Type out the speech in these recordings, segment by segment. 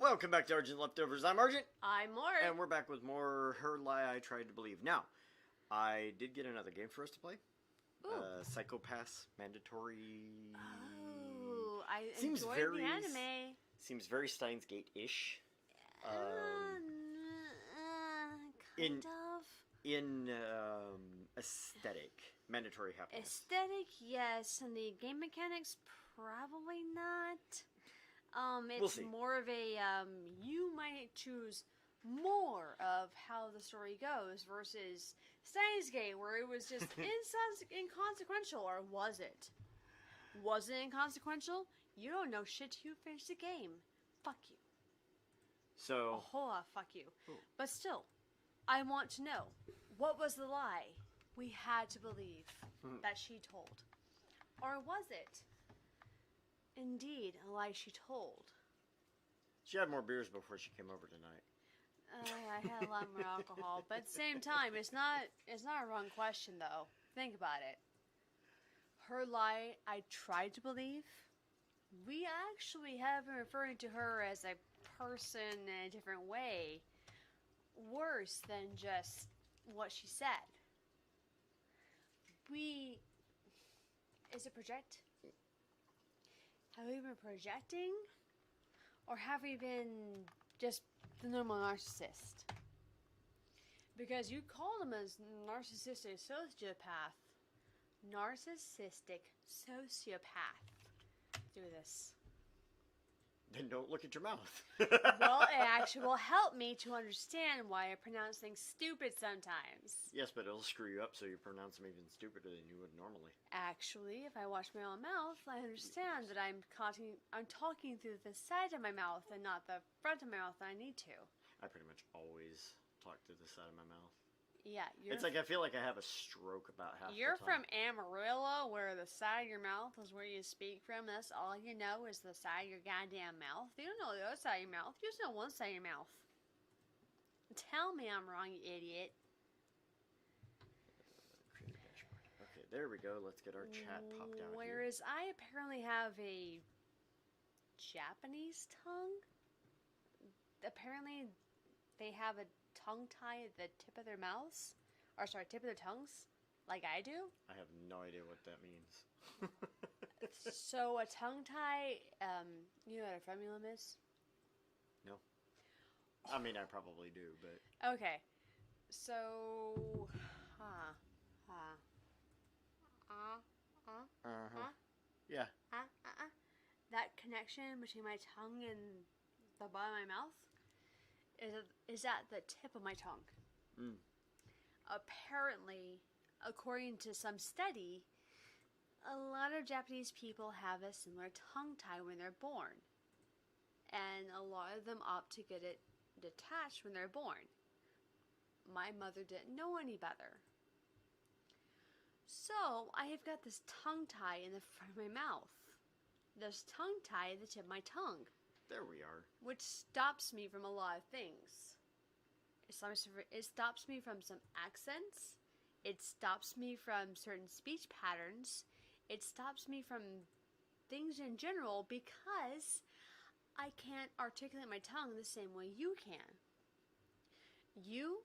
Welcome back to Argent Leftovers. I'm Argent, I'm more. and we're back with more Her Lie I Tried to Believe. Now, I did get another game for us to play. Ooh. Psychopaths Mandatory. Oh, I Seems enjoyed very the anime. Seems very Steins Gate-ish. Kind of. In aesthetic. Mandatory happiness. Aesthetic, yes, and the game mechanics, probably not. It's We'll see. more of a, you might choose more of how the story goes versus Steins Gate, where it was just inconsequential, or was it? Was it inconsequential? You don't know shit till you finish the game. Fuck you. A So, whole lot of fuck you. Ooh. But still, I want to know, what was the lie we had to believe that she told? Or was it indeed a lie she told? she had more beers before she came over tonight. I had a lot more alcohol, but at the same time, it's not a wrong question though. Think about it. Her lie I tried to believe. We actually have been referring to her as a person in a different way, worse than just what she said. Is it project? Have we been projecting? Or have we been just the normal narcissist? Because you called him as narcissistic sociopath. Narcissistic sociopath. Do this. Then don't look at your mouth. Well, it actually will help me to understand why I pronounce things stupid sometimes. Yes, but it'll screw you up so you pronounce them even stupider than you would normally. Actually, if I watch my own mouth, I understand that I'm talking through the side of my mouth and not the front of my mouth that I need to. I pretty much always talk to the side of my mouth. Yeah, It's like I feel like I have a stroke about half you're the time. from Amarillo, where the side of your mouth is where you speak from. That's all you know is the side of your goddamn mouth. You don't know the other side of your mouth. You just know one side of your mouth. Tell me I'm wrong, you idiot. Creative dashboard. Okay, there we go. Let's get our chat popped out here. Whereas I apparently have a Japanese tongue. Apparently, they have a tongue tie at the tip of their mouths. Or sorry, tip of their tongues. Like I do. I have no idea what that means. So a tongue tie, you know what a frenulum is? No. I mean, I probably do, but... Okay. So... Yeah. That connection between my tongue and the bottom of my mouth is at the tip of my tongue. Mm. Apparently, according to some study, a lot of Japanese people have a similar tongue tie when they're born. And a lot of them opt to get it detached when they're born. My mother didn't know any better. So, I have got this tongue tie in the front of my mouth. This tongue tie at the tip of my tongue. There we are. Which stops me from a lot of things. It stops me from some accents. It stops me from certain speech patterns. It stops me from things in general because I can't articulate my tongue the same way you can. You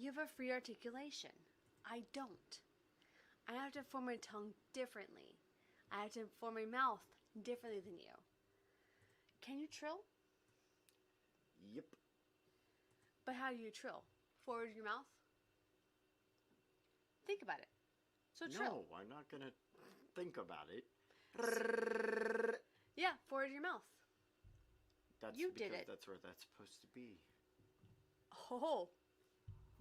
have a free articulation. I don't. I have to form my tongue differently. I have to form my mouth differently than you. Can you trill? Yep. But how do you trill? Forward your mouth? Think about it. So trill. No, I'm not gonna think about it. Yeah, forward your mouth. That's You because did it. That's where that's supposed to be. Oh.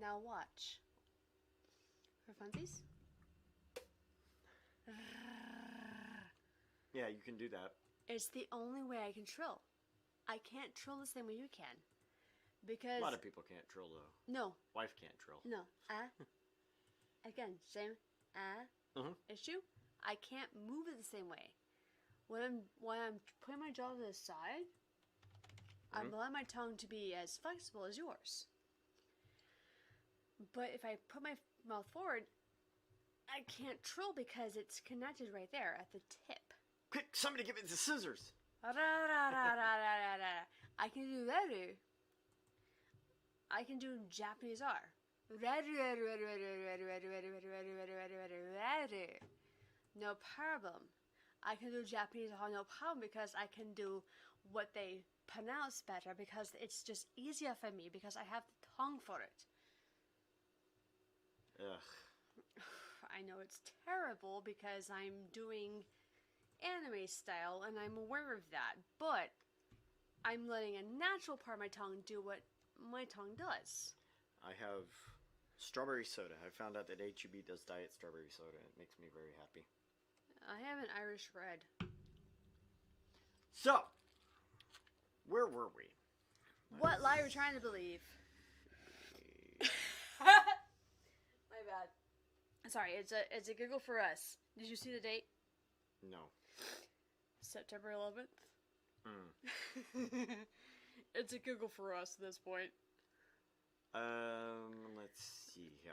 Now watch. For funsies? Yeah, you can do that. It's the only way I can trill. I can't trill the same way you can. Because... A lot of people can't trill, though. No. Wife can't trill. No. Again, same issue. I can't move it the same way. When I'm putting my jaw to the side, I'm allowing my tongue to be as flexible as yours. But if I put my mouth forward, I can't trill because it's connected right there at the tip. Quick, somebody give me the scissors. I I can do ready. I can do Japanese R. Ready, ready, ready, ready, ready, ready, ready, ready, ready, ready, ready, ready, ready. No problem. I can do Japanese R no problem because I can do what they pronounce better because it's just easier for me because I have the tongue for it. Ugh. I know it's terrible because I'm doing anime style and I'm aware of that, but I'm letting a natural part of my tongue do what my tongue does. I have strawberry soda. I found out that HEB does diet strawberry soda. It makes me very happy. I have an Irish red. So, where were we? What lie are you trying to believe? My bad. Sorry, it's a giggle for us. Did you see the date? No. September 11th. Mm. It's a giggle for us at this point. Let's see here.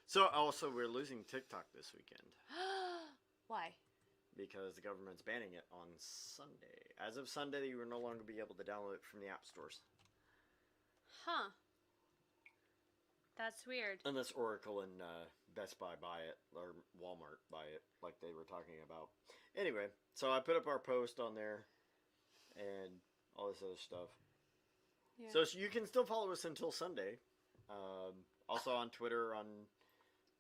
So, also, we're losing TikTok this weekend. Why? Because the government's banning it on Sunday. As of Sunday, you will no longer be able to download it from the app stores. Huh. That's weird. Unless Oracle and Best Buy buy it, or Walmart buy it, like they were talking about. Anyway, so I put up our post on there, and all this other stuff. Yeah. So you can still follow us until Sunday. Also on Twitter, on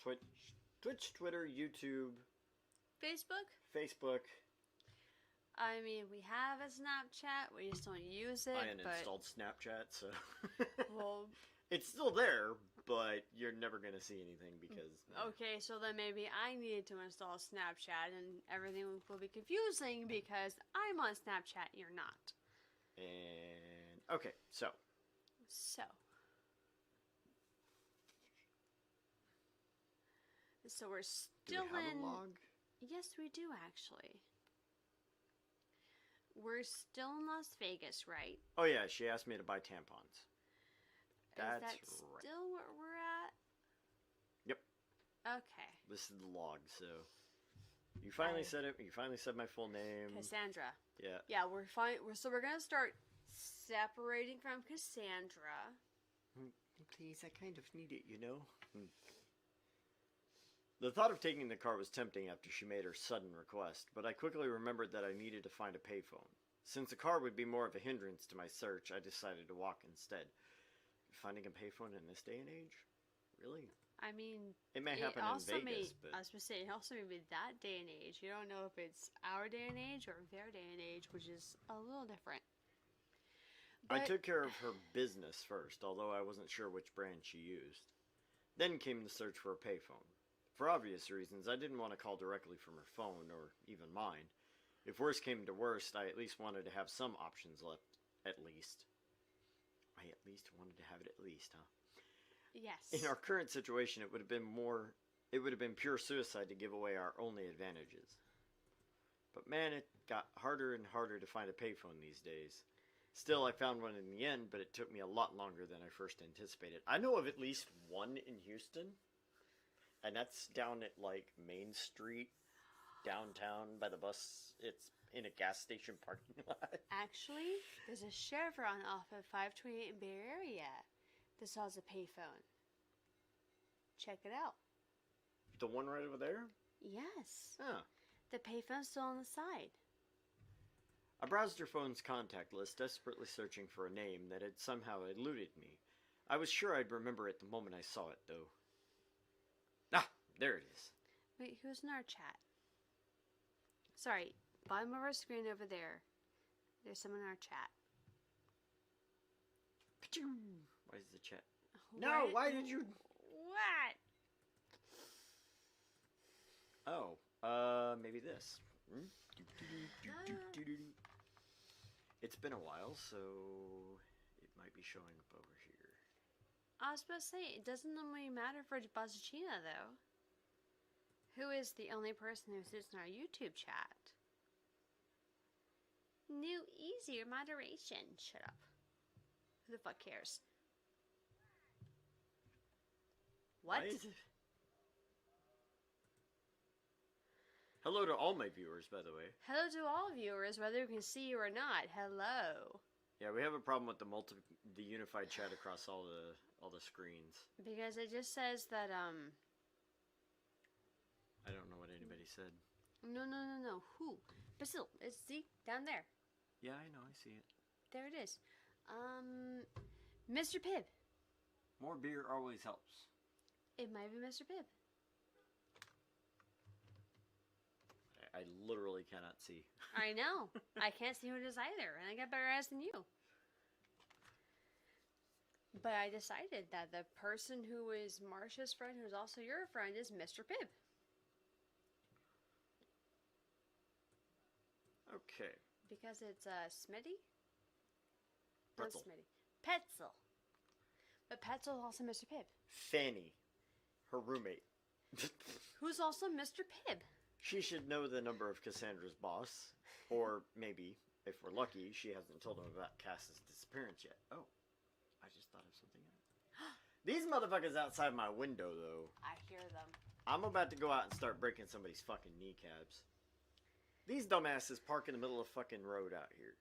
Twitch, Twitter, YouTube, Facebook. I mean, we have a Snapchat. We just don't use it. I uninstalled Snapchat, so Well, it's still there, but you're never gonna see anything because. Okay, so then maybe I need to install Snapchat, and everything will be confusing because I'm on Snapchat and you're not. And okay, so we're do still we have in. a log? Yes, we do actually. We're still in Las Vegas, right? Oh yeah, she asked me to buy tampons. Is that Right. still where we're at? Yep. Okay. This is the log, so you finally said it. You finally said my full name. Cassandra. Yeah. Yeah, we're fine. So we're gonna start separating from Cassandra. Please, I kind of need it, you know. The thought of taking the car was tempting after she made her sudden request, but I quickly remembered that I needed to find a payphone. Since the car would be more of a hindrance to my search, I decided to walk instead. Finding a payphone in this day and age? Really? I mean, It may happen in Vegas, but I was going to say, it also may be that day and age. You don't know if it's our day and age or their day and age, which is a little different. I But- took care of her business first, although I wasn't sure which brand she used. Then came the search for a payphone. For obvious reasons, I didn't want to call directly from her phone, or even mine. If worst came to worst, I at least wanted to have some options left, at least. I at least wanted to have it at least, huh? Yes. In our current situation, it would have been pure suicide to give away our only advantages. But man, it got harder and harder to find a payphone these days. Still, I found one in the end, but it took me a lot longer than I first anticipated. I know of at least one in Houston, and that's down at, like, Main Street, downtown by the bus. It's in a gas station parking lot. Actually, there's a Chevron off of 528 in Bay Area that sells a payphone. Check it out. The one right over there? Yes. Huh. The payphone's still on the side. I browsed her phone's contact list, desperately searching for a name that had somehow eluded me. I was sure I'd remember it the moment I saw it, though. Ah, there it is. Wait, who's in our chat? Sorry, bottom of our screen over there. There's someone in our chat. Ka-choom! Why is the chat? No, What? why did you... What? Oh, maybe this. Hmm? Do-do-do-do-do-do-do. It's been a while, so it might be showing up over here. I was supposed to say, it doesn't normally matter for Bazuchina, though. Who is the only person who sits in our YouTube chat? New easier moderation. Shut up. Who the fuck cares? What? Why is it... Hello to all my viewers, by the way. Hello to all viewers, whether we can see you or not. Hello. Yeah, we have a problem with the unified chat across all the screens. Because it just says that I don't know what anybody said. No. Who? Basil, it's see down there. Yeah, I know. I see it. There it is. Mr. Pibb. More beer always helps. It might be Mr. Pibb. I literally cannot see. I know. I can't see who it is either, and I got better eyes than you. But I decided that the person who is Marsha's friend, who's also your friend, is Mr. Pibb. Okay. Because it's Smitty? Pretzel. Not Smitty. Petzel. But Petzel's also Mr. Pibb. Fanny, her roommate. Who's also Mr. Pibb. She should know the number of Cassandra's boss. Or maybe, if we're lucky, she hasn't told him about Cass's disappearance yet. Oh, I just thought of something else. These motherfuckers outside my window, though. I hear them. I'm about to go out and start breaking somebody's fucking kneecaps. These dumbasses park in the middle of the fucking road out here.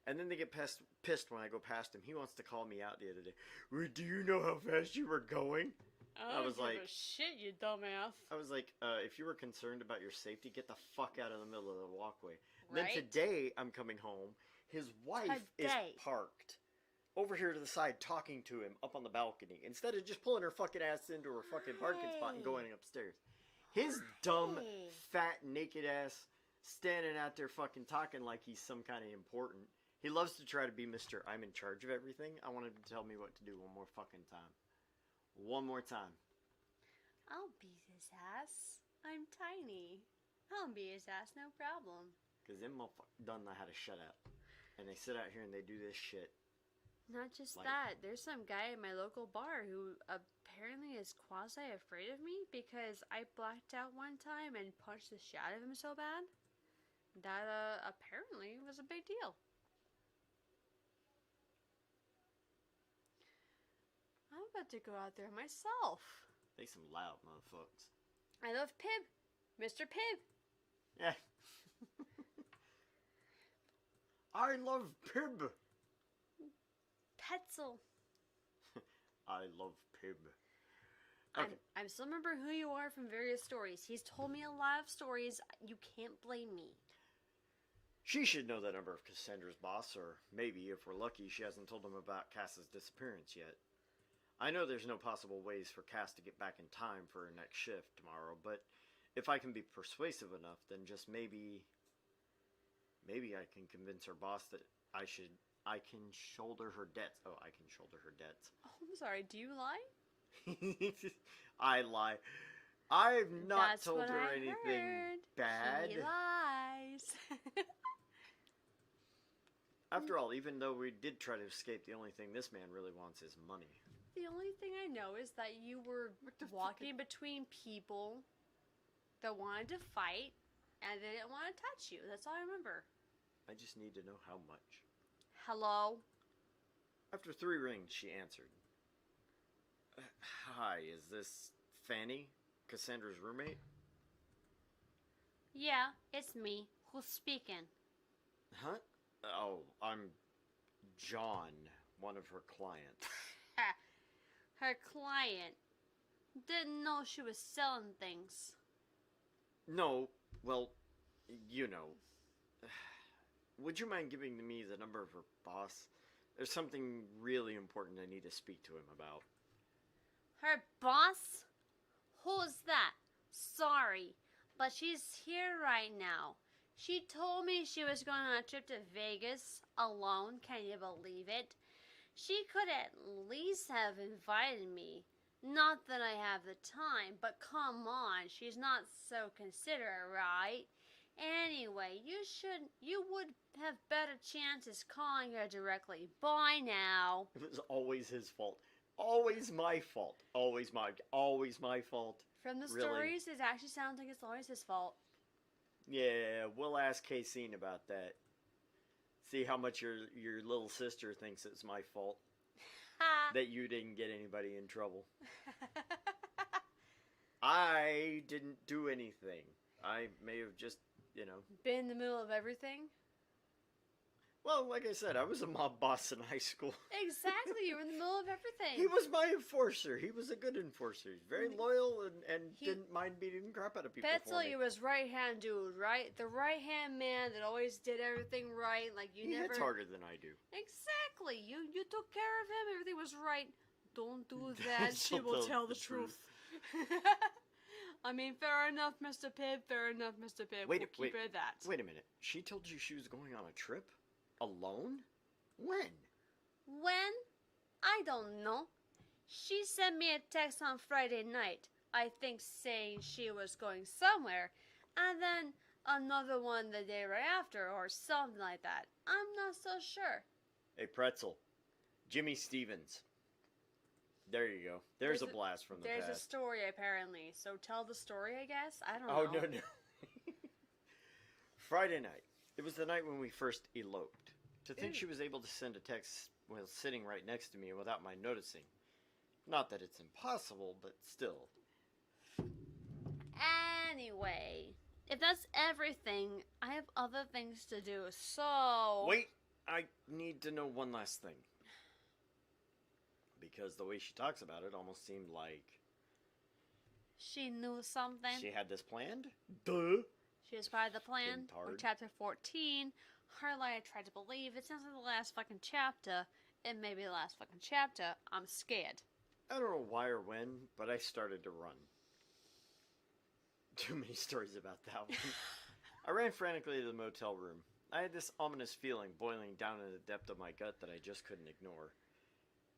And then they get pissed when I go past him. He wants to call me out the other day. "Well, do you know how fast you were going?" I was like, shit, you dumbass. I was like, if you were concerned about your safety, get the fuck out of the middle of the walkway. And Right? then today, I'm coming home. His wife is Today. parked over here to the side talking to him up on the balcony instead of just pulling her fucking ass into her fucking parking spot and going upstairs. His dumb, Hey. fat, naked ass standing out there fucking talking like he's some kind of important. He loves to try to be Mr. I'm in charge of everything. I want him to tell me what to do one more fucking time. One more time. I'll beat his ass. I'm tiny. I'll beat his ass, no problem. Because them motherfuckers don't know how to shut up. And they sit out here and they do this shit. Not just Like- that. There's some guy at my local bar who apparently is quasi-afraid of me because I blacked out one time and punched the shit out of him so bad that apparently was a big deal. I'm about to go out there myself. They some loud motherfuckers. I love Pibb. Mr. Pibb. Yeah. I love Pib. Petzel. I love Pib. Okay. I still remember who you are from various stories. He's told me a lot of stories. You can't blame me. She should know the number of Cassandra's boss, or maybe, if we're lucky, she hasn't told him about Cass's disappearance yet. I know there's no possible ways for Cass to get back in time for her next shift tomorrow, but if I can be persuasive enough, then just maybe I can convince her boss that I can shoulder her debts. Oh, I can shoulder her debts. Oh, I'm sorry. Do you lie? I lie. I've not That's told what her I anything heard. bad. He lies. After all, even though we did try to escape, the only thing this man really wants is money. The only thing I know is that you were the fuck walking between people that wanted to fight and they didn't want to touch you. That's all I remember. I just need to know how much. Hello? After 3 rings, she answered. Hi, is this Fanny, Cassandra's roommate? Yeah, it's me. Who's speaking? Huh? Oh, I'm John, one of her clients. Her client. Didn't know she was selling things. No, well, you know. Would you mind giving me the number of her boss? There's something really important I need to speak to him about. Her boss? Who's that? Sorry, but she's here right now. She told me she was going on a trip to Vegas alone. Can you believe it? She could at least have invited me. Not that I have the time, but come on, she's not so considerate, right? Anyway, you would have better chances calling her directly. Bye now. It was always his fault. Always my fault. Always my fault. From the Really? stories, it actually sounds like it's always his fault. Yeah, we'll ask Cassine about that. See how much your little sister thinks it's my fault Ha! that you didn't get anybody in trouble. I didn't do anything. I may have just, Been in the middle of everything. well, like I said, I was a mob boss in high school. Exactly, you were in the middle of everything. He was my enforcer. He was a good enforcer. He's very loyal and He- didn't mind beating the crap out of people for Petzl, me. you was right hand dude, right? The right hand man that always did everything right. Like you He never. hits harder than I do. Exactly. You took care of him. Everything was right. Don't do that. She She'll will tell tell the the truth. I mean, fair enough, Mr. Pibb. Fair enough, Mr. Pibb. Wait, We'll keep it at that. Wait a minute. She told you she was going on a trip? Alone? When? When? I don't know. She sent me a text on Friday night, I think saying she was going somewhere, and then another one the day right after, or something like that. I'm not so sure. Hey, Pretzel. Jimmy Stevens. There you go. There's a blast from the There's a past. story, apparently. So tell the story, I guess? I don't Oh, know. no. Friday night. It was the night when we first eloped. To think Ew. she was able to send a text while sitting right next to me without my noticing. Not that it's impossible, but still. Anyway, if that's everything, I have other things to do, so... Wait, I need to know one last thing. Because the way she talks about it almost seemed like She knew something. she had this planned? Duh. She was part of the plan. We're Tard. chapter 14. Hardly I tried to believe. It sounds like the last fucking chapter. It may be the last fucking chapter. I'm scared. I don't know why or when, but I started to run. Too many stories about that one. I ran frantically to the motel room. I had this ominous feeling boiling down in the depth of my gut that I just couldn't ignore.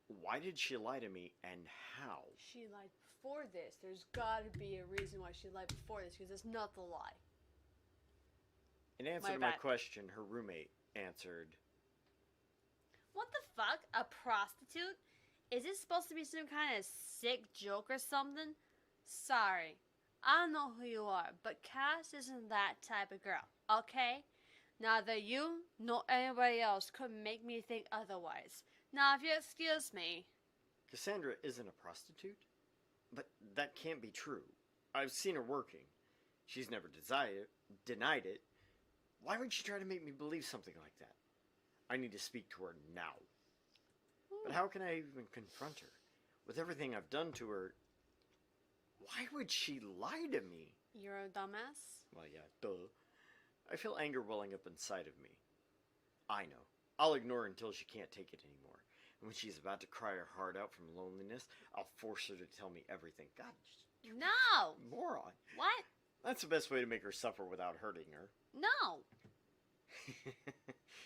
Why did she lie to me, and how? She lied before this. There's gotta be a reason why she lied before this, because it's not the lie. In answer My to my bad. question, her roommate answered, What the fuck? A prostitute? Is this supposed to be some kind of sick joke or something? Sorry. I don't know who you are, but Cass isn't that type of girl, okay? Neither you nor anybody else could make me think otherwise. Now, if you excuse me. Cassandra isn't a prostitute? But that can't be true. I've seen her working. She's never denied it. Why would she try to make me believe something like that? I need to speak to her now. But how can I even confront her? With everything I've done to her, why would she lie to me? You're a dumbass? Well, yeah, duh. I feel anger welling up inside of me. I know. I'll ignore her until she can't take it anymore. And when she's about to cry her heart out from loneliness, I'll force her to tell me everything. God, No! moron. What? That's the best way to make her suffer without hurting her. No!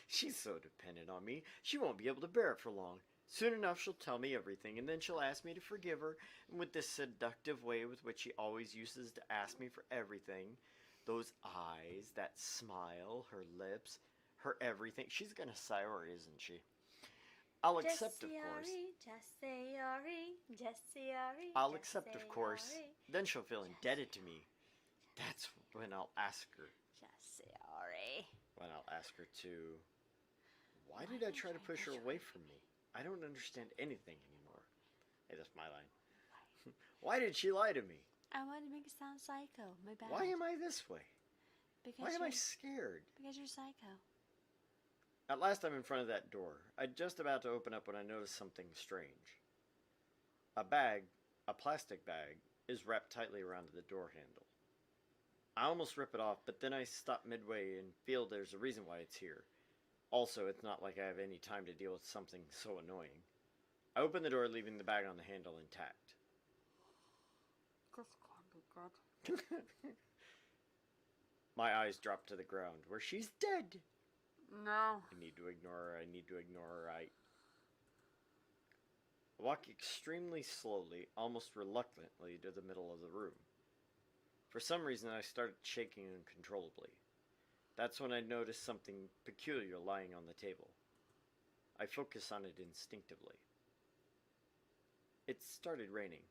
She's so dependent on me, she won't be able to bear it for long. Soon enough, she'll tell me everything, and then she'll ask me to forgive her. And with this seductive way with which she always uses to ask me for everything, those eyes, that smile, her lips, her everything, she's gonna sour, isn't she? I'll accept, of course. I'll accept, of course. Then she'll feel indebted to me. That's when I'll ask her. When I'll ask her to... Why did I try to push her away from me? I don't understand anything anymore. Hey, that's my line. Why did she lie to me? I wanted to make it sound psycho. My bad. Why am I this way? Because Why am I you're- scared? Because you're psycho. At last I'm in front of that door. I'm just about to open up when I notice something strange. A bag, a plastic bag, is wrapped tightly around the door handle. I almost rip it off, but then I stop midway and feel there's a reason why it's here. Also, it's not like I have any time to deal with something so annoying. I open the door, leaving the bag on the handle intact. My eyes drop to the ground, where she's dead. No. I need to ignore her. I need to ignore her. I walk extremely slowly, almost reluctantly, to the middle of the room. For some reason, I started shaking uncontrollably. That's when I noticed something peculiar lying on the table. I focus on it instinctively. It started raining.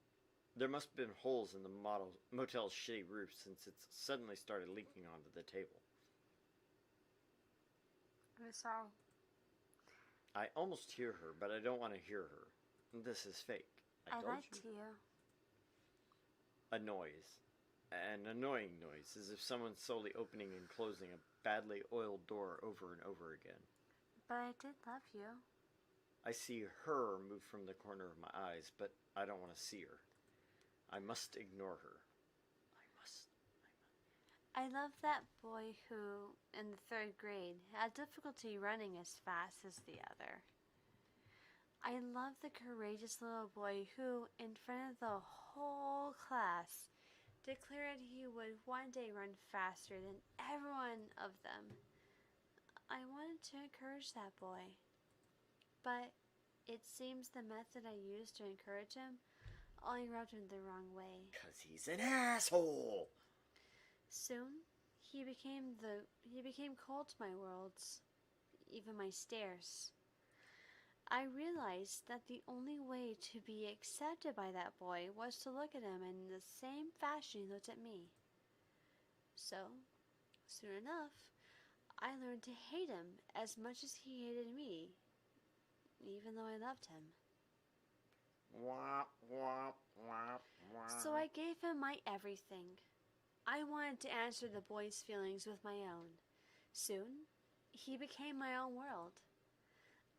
There must have been holes in the motel's shitty roof since it suddenly started leaking onto the table. I'm sorry. I almost hear her, but I don't want to hear her. This is fake. I told like you. Tia. A noise. an annoying noise, as if someone slowly opening and closing a badly oiled door over and over again. But I did love you. I see her move from the corner of my eyes, but I don't want to see her. I must ignore her. I must. I love that boy who, in the 3rd grade, had difficulty running as fast as the other. I love the courageous little boy who, in front of the whole class, declared he would one day run faster than every one of them. I wanted to encourage that boy, but it seems the method I used to encourage him only rubbed him the wrong way. 'Cause he's an asshole! Soon, he became cold to my worlds, even my stares. I realized that the only way to be accepted by that boy was to look at him in the same fashion he looked at me. So, soon enough, I learned to hate him as much as he hated me, even though I loved him. Wop, wop, wop, wop. So I gave him my everything. I wanted to answer the boy's feelings with my own. Soon, he became my own world.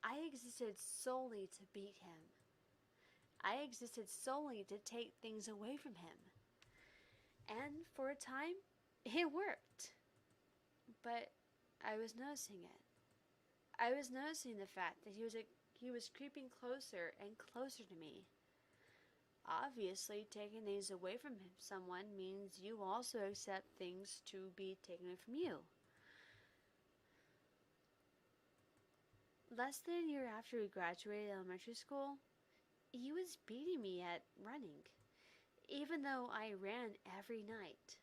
I existed solely to beat him. I existed solely to take things away from him. And for a time, it worked. But I was noticing it. I was noticing the fact that he was creeping closer and closer to me. Obviously, taking things away from someone means you also accept things to be taken away from you. Less than a year after we graduated elementary school, he was beating me at running, even though I ran every night.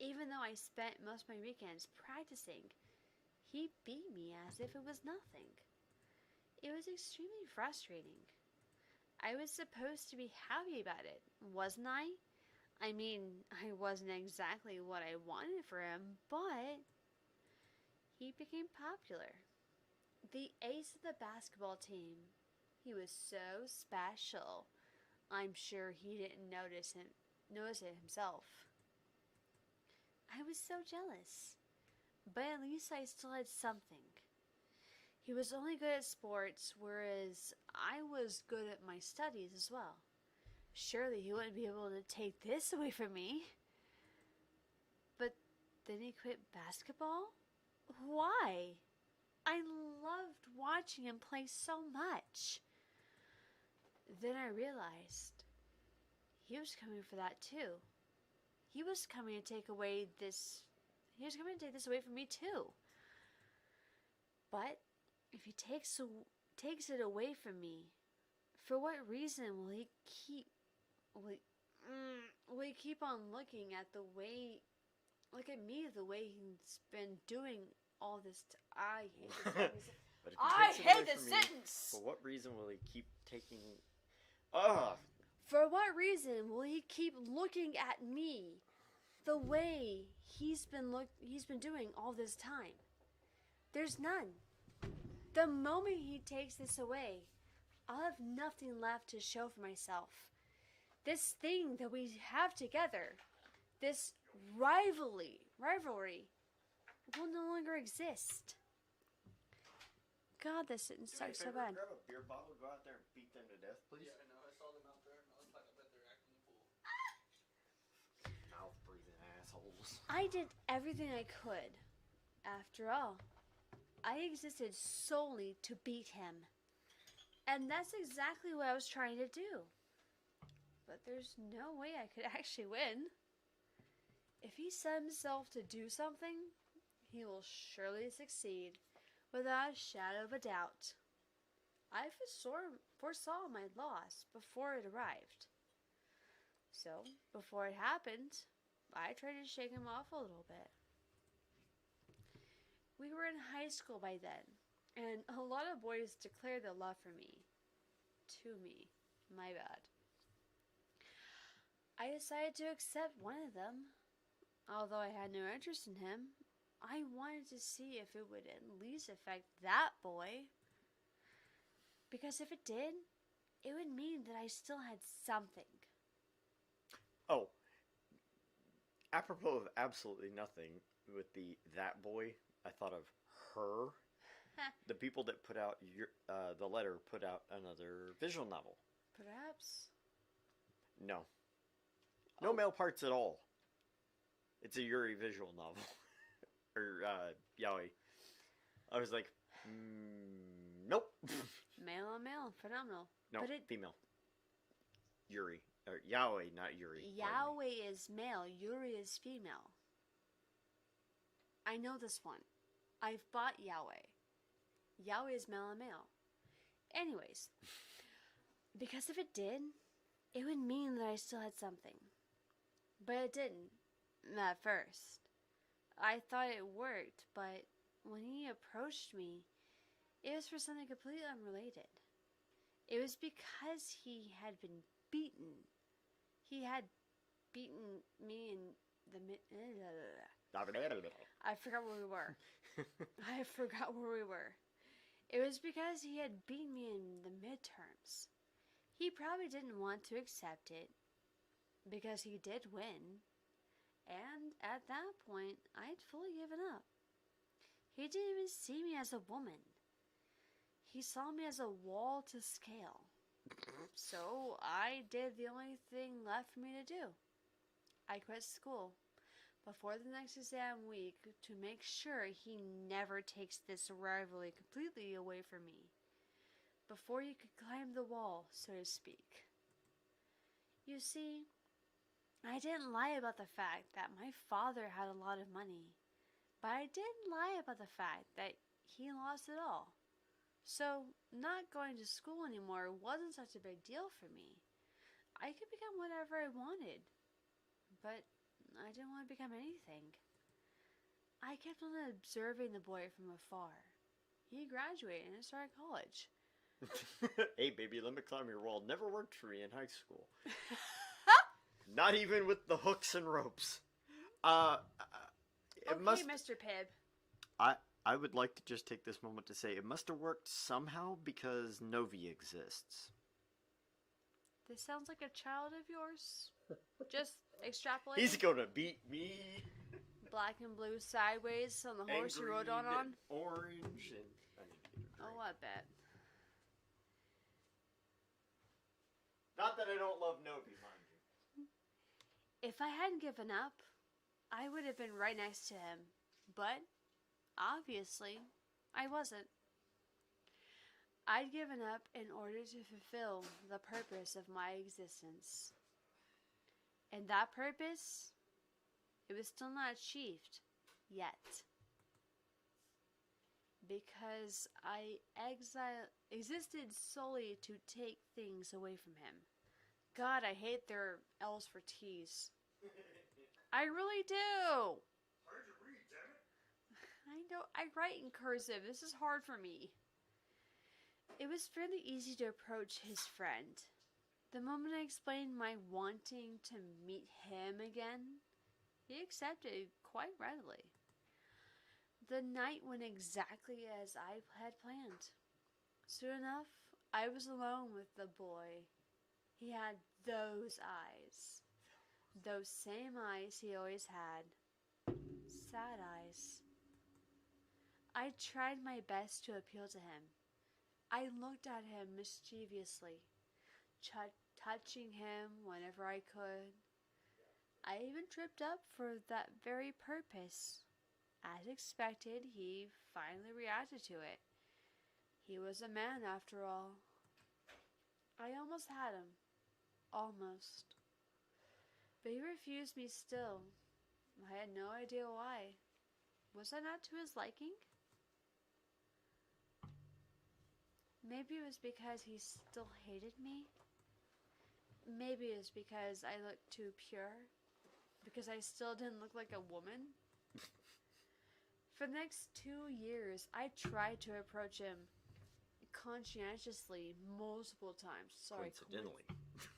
Even though I spent most of my weekends practicing, he beat me as if it was nothing. It was extremely frustrating. I was supposed to be happy about it, wasn't I? I mean, I wasn't exactly what I wanted for him, but he became popular. The ace of the basketball team. He was so special. I'm sure he didn't notice it himself. I was so jealous. But at least I still had something. He was only good at sports, whereas I was good at my studies as well. Surely he wouldn't be able to take this away from me. But then he quit basketball? Why? I loved watching him play so much. Then I realized he was coming for that too. He was coming to take this away from me too. But if he takes it away from me, for what reason will he keep on looking at me the way he's been doing all this? I hate this sentence. But if he I takes it hate away this from me, sentence. For what reason will he keep taking? Ugh. For what reason will he keep looking at me the way he's been doing all this time? There's none. The moment he takes this away, I'll have nothing left to show for myself. This thing that we have together, this rivalry, will no longer exist. God, this didn't suck so bad. Grab a beer bottle, go out there and beat them to death, please. Yeah, I know. I saw them out there, and I was like, I bet they're acting the fool. Mouth breathing assholes. I did everything I could. After all, I existed solely to beat him. And that's exactly what I was trying to do. But there's no way I could actually win. If he set himself to do something, he will surely succeed, without a shadow of a doubt. I foresaw my loss before it arrived. So, before it happened, I tried to shake him off a little bit. We were in high school by then, and a lot of boys declared their love for me. To me. My bad. I decided to accept one of them. Although I had no interest in him, I wanted to see if it would at least affect that boy. Because if it did, it would mean that I still had something. Oh, apropos of absolutely nothing, with that boy, I thought of her. The people that put out the letter put out another visual novel. Perhaps. No. No male parts at all. It's a Yuri visual novel. Or, yaoi. I was like, nope. Male on male. Phenomenal. No, But it, female. Yuri. Or yaoi, not Yuri. Pardon me. Yaoi is male. Yuri is female. I know this one. I've bought Yaoi. Yaoi is male and male. Anyways. Because if it did, it would mean that I still had something. But it didn't. At first. I thought it worked, but when he approached me, it was for something completely unrelated. It was because he had been beaten. He had beaten me in the I forgot where we were. I forgot where we were. It was because he had beaten me in the midterms. He probably didn't want to accept it because he did win. And at that point, I'd fully given up. He didn't even see me as a woman. He saw me as a wall to scale. So I did the only thing left for me to do. I quit school before the next exam week to make sure he never takes this rivalry completely away from me. Before you could climb the wall, so to speak. You see, I didn't lie about the fact that my father had a lot of money, but I did lie about the fact that he lost it all. So, not going to school anymore wasn't such a big deal for me. I could become whatever I wanted, but I didn't want to become anything. I kept on observing the boy from afar. He graduated and started college. Hey, baby, let me climb your wall. Never worked for me in high school. Not even with the hooks and ropes. It Okay, must. Mr. Pibb. I would like to just take this moment to say it must have worked somehow because Novi exists. This sounds like a child of yours. Just extrapolate. He's gonna beat me. Black and blue sideways on the horse you Angry rode on. and orange and. I need to get a drink. Oh, I bet. Not that I don't love Novi, mind you. If I hadn't given up, I would have been right next to him. But, obviously, I wasn't. I'd given up in order to fulfill the purpose of my existence. And that purpose, it was still not achieved yet. Because I existed solely to take things away from him. God, I hate their L's for T's. I really do. Hard to read, damn it. I know, I write in cursive. This is hard for me. It was fairly easy to approach his friend. The moment I explained my wanting to meet him again, he accepted quite readily. The night went exactly as I had planned. Soon enough, I was alone with the boy. He had those eyes. Those same eyes he always had. Sad eyes. I tried my best to appeal to him. I looked at him mischievously, touching him whenever I could. I even tripped up for that very purpose. As expected, he finally reacted to it. He was a man after all. I almost had him. Almost. But he refused me still. I had no idea why. Was I not to his liking? Maybe it was because he still hated me. Maybe it was because I looked too pure. Because I still didn't look like a woman. For the next 2 years, I tried to approach him conscientiously multiple times. Sorry. Coincidentally.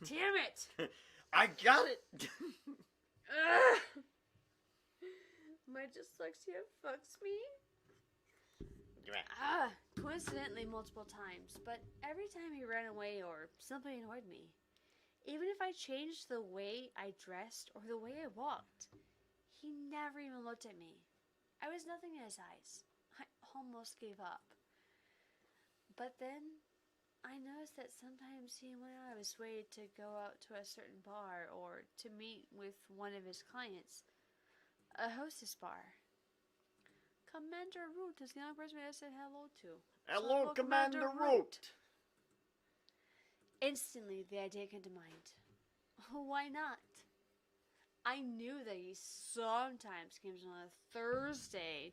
Damn it! I got it! Ugh. My dyslexia fucks me. Coincidentally multiple times, but every time he ran away or something annoyed me. Even if I changed the way I dressed or the way I walked, He never even looked at me. I was nothing in his eyes. I almost gave up. But then I noticed that sometimes he went out of his way to go out to a certain bar or to meet with one of his clients. A hostess bar. Commander Root is the only person I said hello to. Hello, Commander Root! Instantly, the idea came to mind. Why not? I knew that he sometimes came on a Thursday.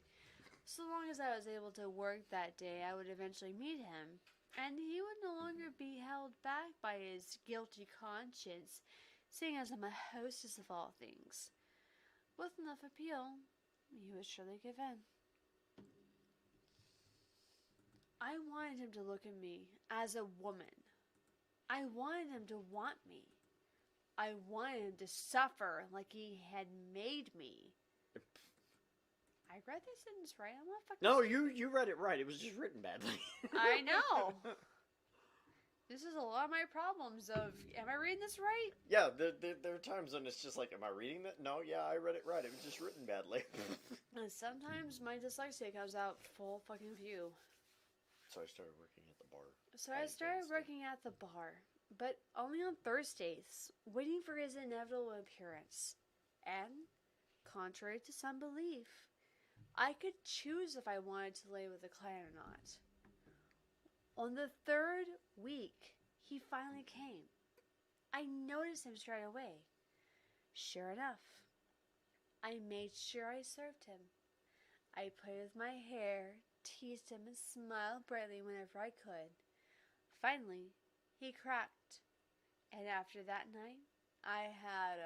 So long as I was able to work that day, I would eventually meet him. And he would no longer be held back by his guilty conscience, seeing as I'm a hostess of all things. With enough appeal, he would surely give in. I wanted him to look at me as a woman. I wanted him to want me. I wanted him to suffer like he had made me. I read this sentence right. I'm not fucking. No, you read it right. It was just written badly. I know. This is a lot of my problems of, am I reading this right? Yeah, there are times when it's just like, am I reading that? No, yeah, I read it right. It was just written badly. And sometimes my dyslexia comes out full fucking view. So I started working at the bar. So I started working at the bar, but only on Thursdays, waiting for his inevitable appearance. And, contrary to some belief, I could choose if I wanted to lay with a client or not. On the third week, he finally came. I noticed him straight away. Sure enough, I made sure I served him. I played with my hair, teased him, and smiled brightly whenever I could. Finally, he cracked. And after that night, I had,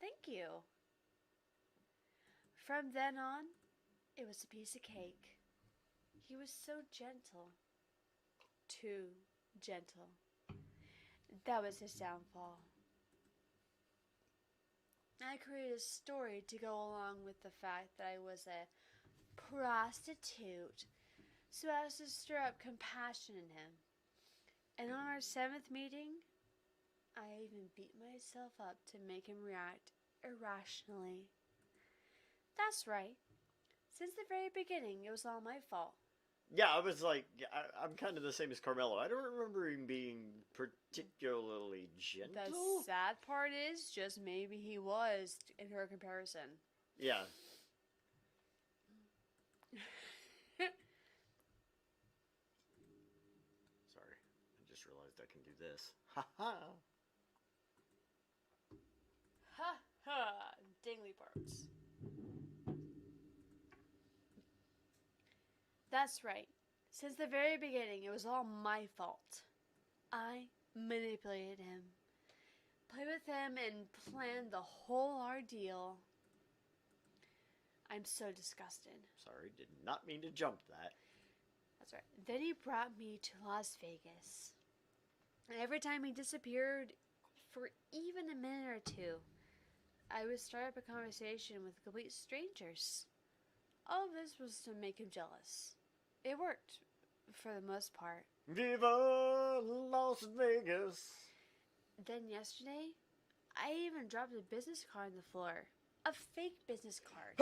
thank you. From then on, it was a piece of cake. He was so gentle. Too gentle. That was his downfall. I created a story to go along with the fact that I was a prostitute, so as to stir up compassion in him. And on our 7th meeting, I even beat myself up to make him react irrationally. That's right. Since the very beginning, it was all my fault. Yeah, I was like, I'm kind of the same as Carmelo. I don't remember him being particularly gentle. The sad part is, just maybe he was in her comparison. Yeah. Sorry, I just realized I can do this. Ha ha! Ha ha! Dingly parts. That's right. Since the very beginning, it was all my fault. I manipulated him, played with him, and planned the whole ordeal. I'm so disgusted. Sorry, did not mean to jump that. That's right. Then he brought me to Las Vegas. And every time he disappeared for even a minute or two, I would start up a conversation with complete strangers. All of this was to make him jealous. It worked, for the most part. Viva Las Vegas! Then yesterday, I even dropped a business card on the floor. A fake business card.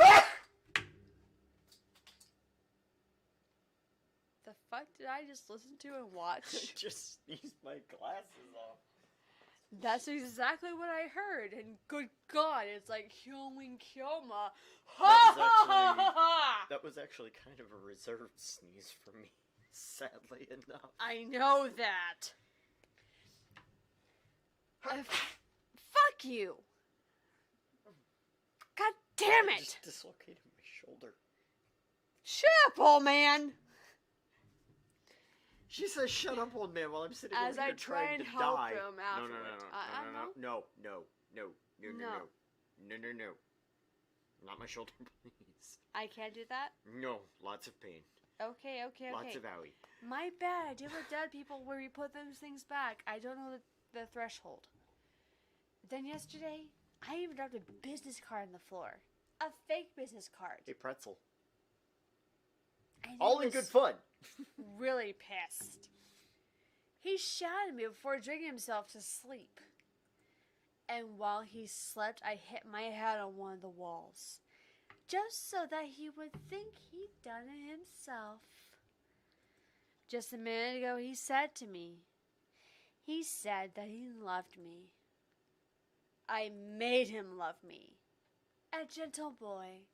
The fuck did I just listen to and watch? Just sneezed my glasses off. That's exactly what I heard, and good God, it's like Kyowing Kyoma. That was actually kind of a reserved sneeze for me, sadly enough. I know that. Fuck you. God damn I it. just dislocated my shoulder. Shut up, old man. She says, "Shut up, old man," while I'm sitting As over here I try trying and to help die. him afterwards. No. Not my shoulder, please. I can't do that? No, lots of pain. Okay. Lots of owie. My bad. I deal with dead people where we put those things back. I don't know the threshold. Then yesterday, I even dropped a business card on the floor. A fake business card. A pretzel. And he All in was good fun. really pissed. He shouted at me before drinking himself to sleep. And while he slept, I hit my head on one of the walls, just so that he would think he'd done it himself. Just a minute ago, he said to me, he said that he loved me. I made him love me. A gentle boy.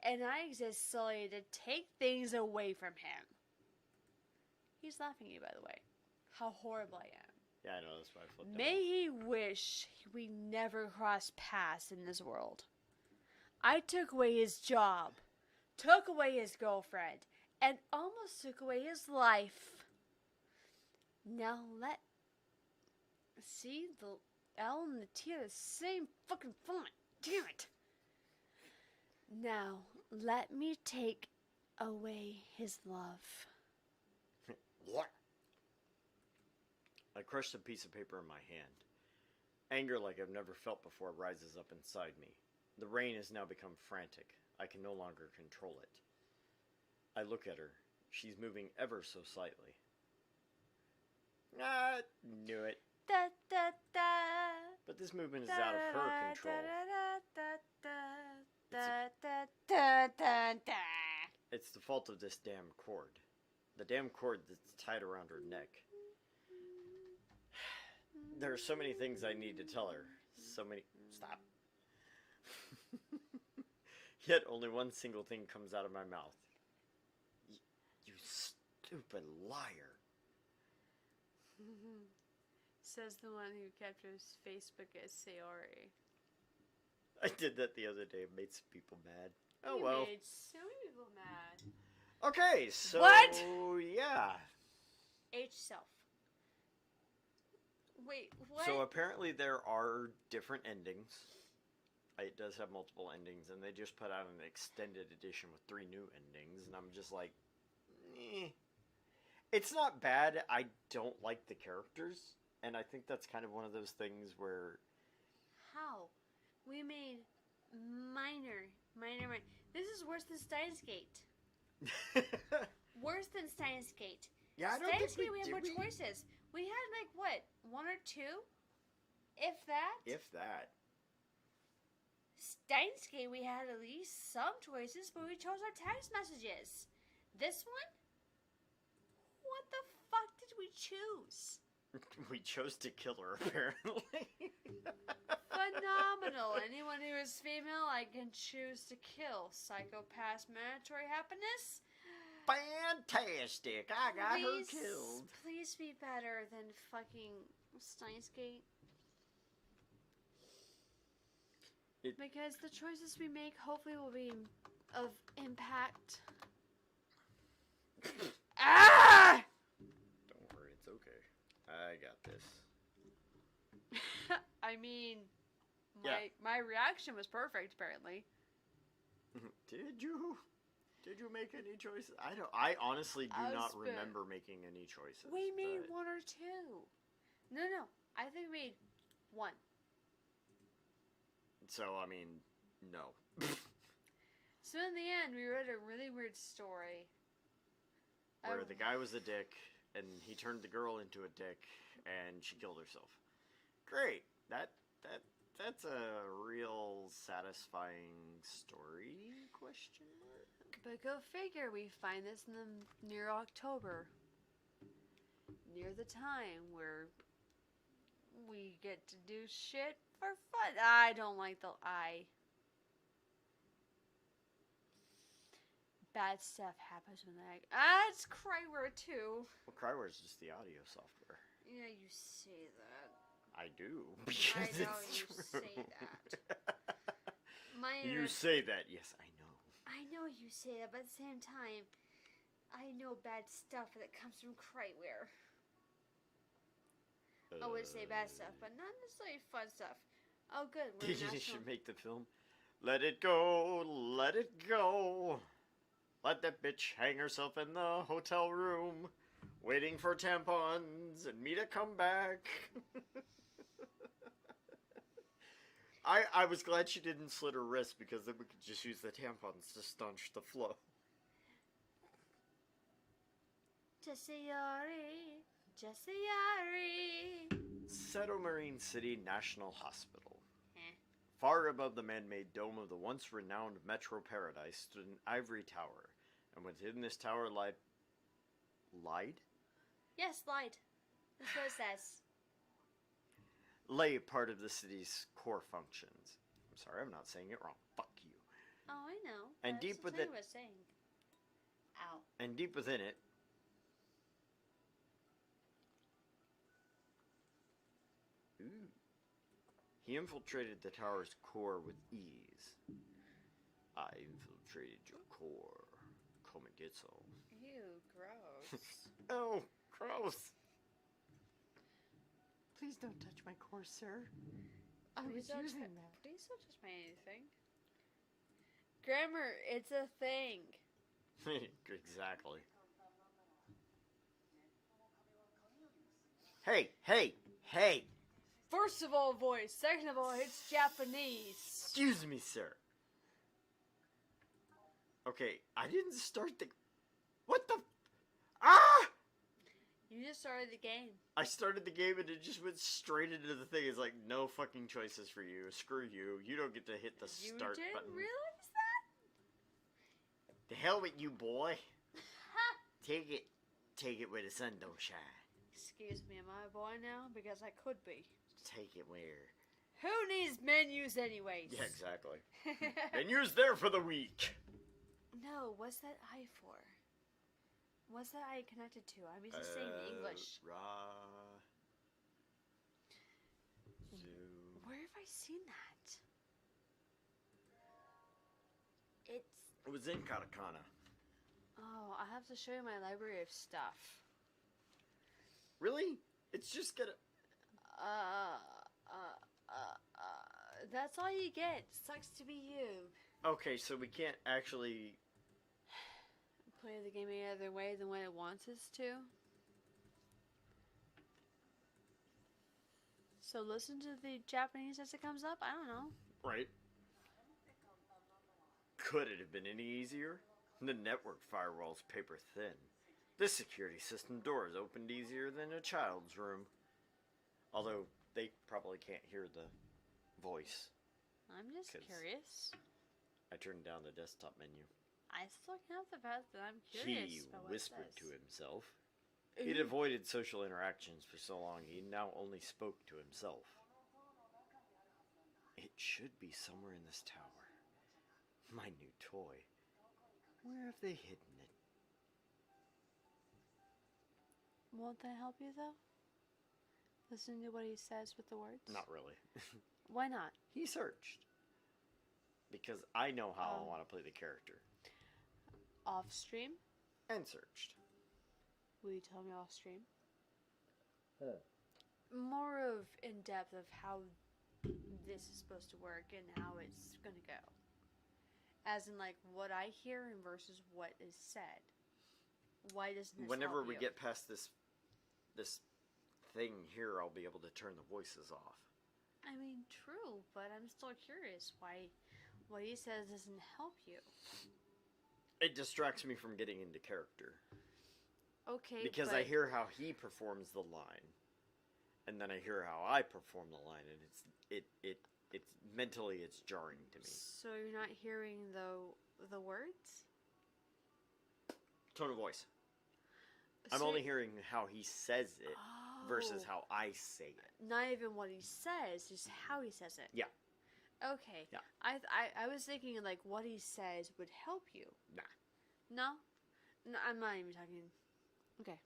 And I exist solely to take things away from him. He's laughing at you, by the way. How horrible I am. Yeah, I know, that's why I flipped May he wish we never crossed paths in this world. I took away his job, took away his girlfriend, and almost took away his life. Now see, the L and the T are the same fucking font. Damn it. Now, let me take away his love. What? I crushed a piece of paper in my hand. Anger like I've never felt before rises up inside me. The rain has now become frantic. I can no longer control it. I look at her. She's moving ever so slightly. Ah, knew it. Da, da, da. But this movement is out of her control. It's the fault of this damn cord. The damn cord that's tied around her neck. There are so many things I need to tell her. So many... Stop. Yet only one single thing comes out of my mouth. You stupid liar. Says the one who kept his Facebook as Sayori. I did that the other day. It made some people mad. Oh You well. made so many people mad. Okay, so... What? Yeah. H self. Wait, what? So apparently there are different endings. It does have multiple endings, and they just put out an extended edition with 3 new endings, and I'm just like, eh. It's not bad. I don't like the characters, and I think that's kind of one of those things where... How? We made minor. This is worse than Steins Gate. Worse than Steins Gate. Yeah, I don't Steins think Gate, we had more choices. We had, like, what? 1 or 2? If that? If that. Steins Gate, we had at least some choices, but we chose our text messages. This one? What the fuck did we choose? We chose to kill her, apparently. Phenomenal. Anyone who is female, I can choose to kill. Psychopath mandatory happiness? Fantastic! I got her killed. Please be better than fucking Steins Gate. Because the choices we make hopefully will be of impact. Ah! Don't worry, it's okay. I got this. I mean, my reaction was perfect, apparently. Did you make any choices? I honestly do not spit. remember making any choices. We made but... 1 or 2. No. I think we made 1. So, I mean, no. So in the end, we read a really weird story. Where the guy was a dick, and he turned the girl into a dick, and she killed herself. Great. That's a real satisfying story, question mark? But go figure, we find this in the near October. Near the time where we get to do shit for fun. I don't like the bad stuff happens when it's Cryware too. Well, Cryware is just the audio software. Yeah, you say that. I do. I Because know it's you true. say that. You say that, yes, I know. I know you say that, but at the same time, I know bad stuff that comes from Cryware. I would say bad stuff, but not necessarily fun stuff. Oh, good. We're You should make the film. Let it go, let it go. Let that bitch hang herself in the hotel room, waiting for tampons and me to come back. I was glad she didn't slit her wrist, because then we could just use the tampons to staunch the flow. Just a yari. Seto Marine City National Hospital. Eh. Far above the man-made dome of the once renowned Metro Paradise stood an ivory tower, and within this tower lied? Yes, light. That's what it says. Lay part of the city's core functions. I'm sorry, I'm not saying it wrong. Fuck you. Oh, I know. And That's deep exactly within- what it's saying. Ow. And deep within it, ooh, he infiltrated the tower's core with ease. I infiltrated your core. Come and get some. Ew, gross. Oh, gross. Please don't touch my core, sir. I was Please don't using tou- that. Please don't touch my anything. Grammar, it's a thing. Exactly. Hey, hey, hey! First of all, voice. Second of all, it's Japanese. Excuse me, sir. Okay, I didn't start the... What the... Ah! You just started the game. I started the game and it just went straight into the thing. It's like, no fucking choices for you. Screw you. You don't get to hit the You start didn't button. realize that? The hell with you, boy. Ha! Take it. Take it where the sun don't shine. Excuse me, am I a boy now? Because I could be. Take it where... Who needs menus anyways? Yeah, exactly. Menus there for the week. No, what's that I for? What's that I connected to? I'm used to saying English. Where have I seen that? It was in Katakana. Oh, I have to show you my library of stuff. Really? It's just gonna... That's all you get. Sucks to be you. Okay, so we can't actually... Play the game any other way than what it wants us to. So listen to the Japanese as it comes up? I don't know. Right. Could it have been any easier? The network firewall's paper thin. This security system door is opened easier than a child's room. Although, they probably can't hear the voice. I'm just 'Cause- curious. I turned down the desktop menu. I still can't help the fact that I'm curious He about what whispered it to says. himself. He'd avoided social interactions for so long, he now only spoke to himself. It should be somewhere in this tower. My new toy. Where have they hidden it? Won't that help you though? Listen to what he says with the words? Not really. Why not? He searched. Because I know how I Oh. want to play the character. Off stream? And searched. Will you tell me off stream? More of in depth of how this is supposed to work and how it's gonna go. As in like what I hear and versus what is said. Why doesn't this Whenever help we you? get past this thing here, I'll be able to turn the voices off. I mean, true, but I'm still curious why what he says doesn't help you. It distracts me from getting into character. Okay, Because but I hear how he performs the line. And then I hear how I perform the line, and it's mentally it's jarring to me. So you're not hearing the words? Tone of voice. I'm So only hearing how he says it versus Oh. how I say it. Not even what he says, just how he says it. Yeah. Okay. Yeah. I was thinking like what he says would help you. Nah. No? No, I'm not even talking. Okay.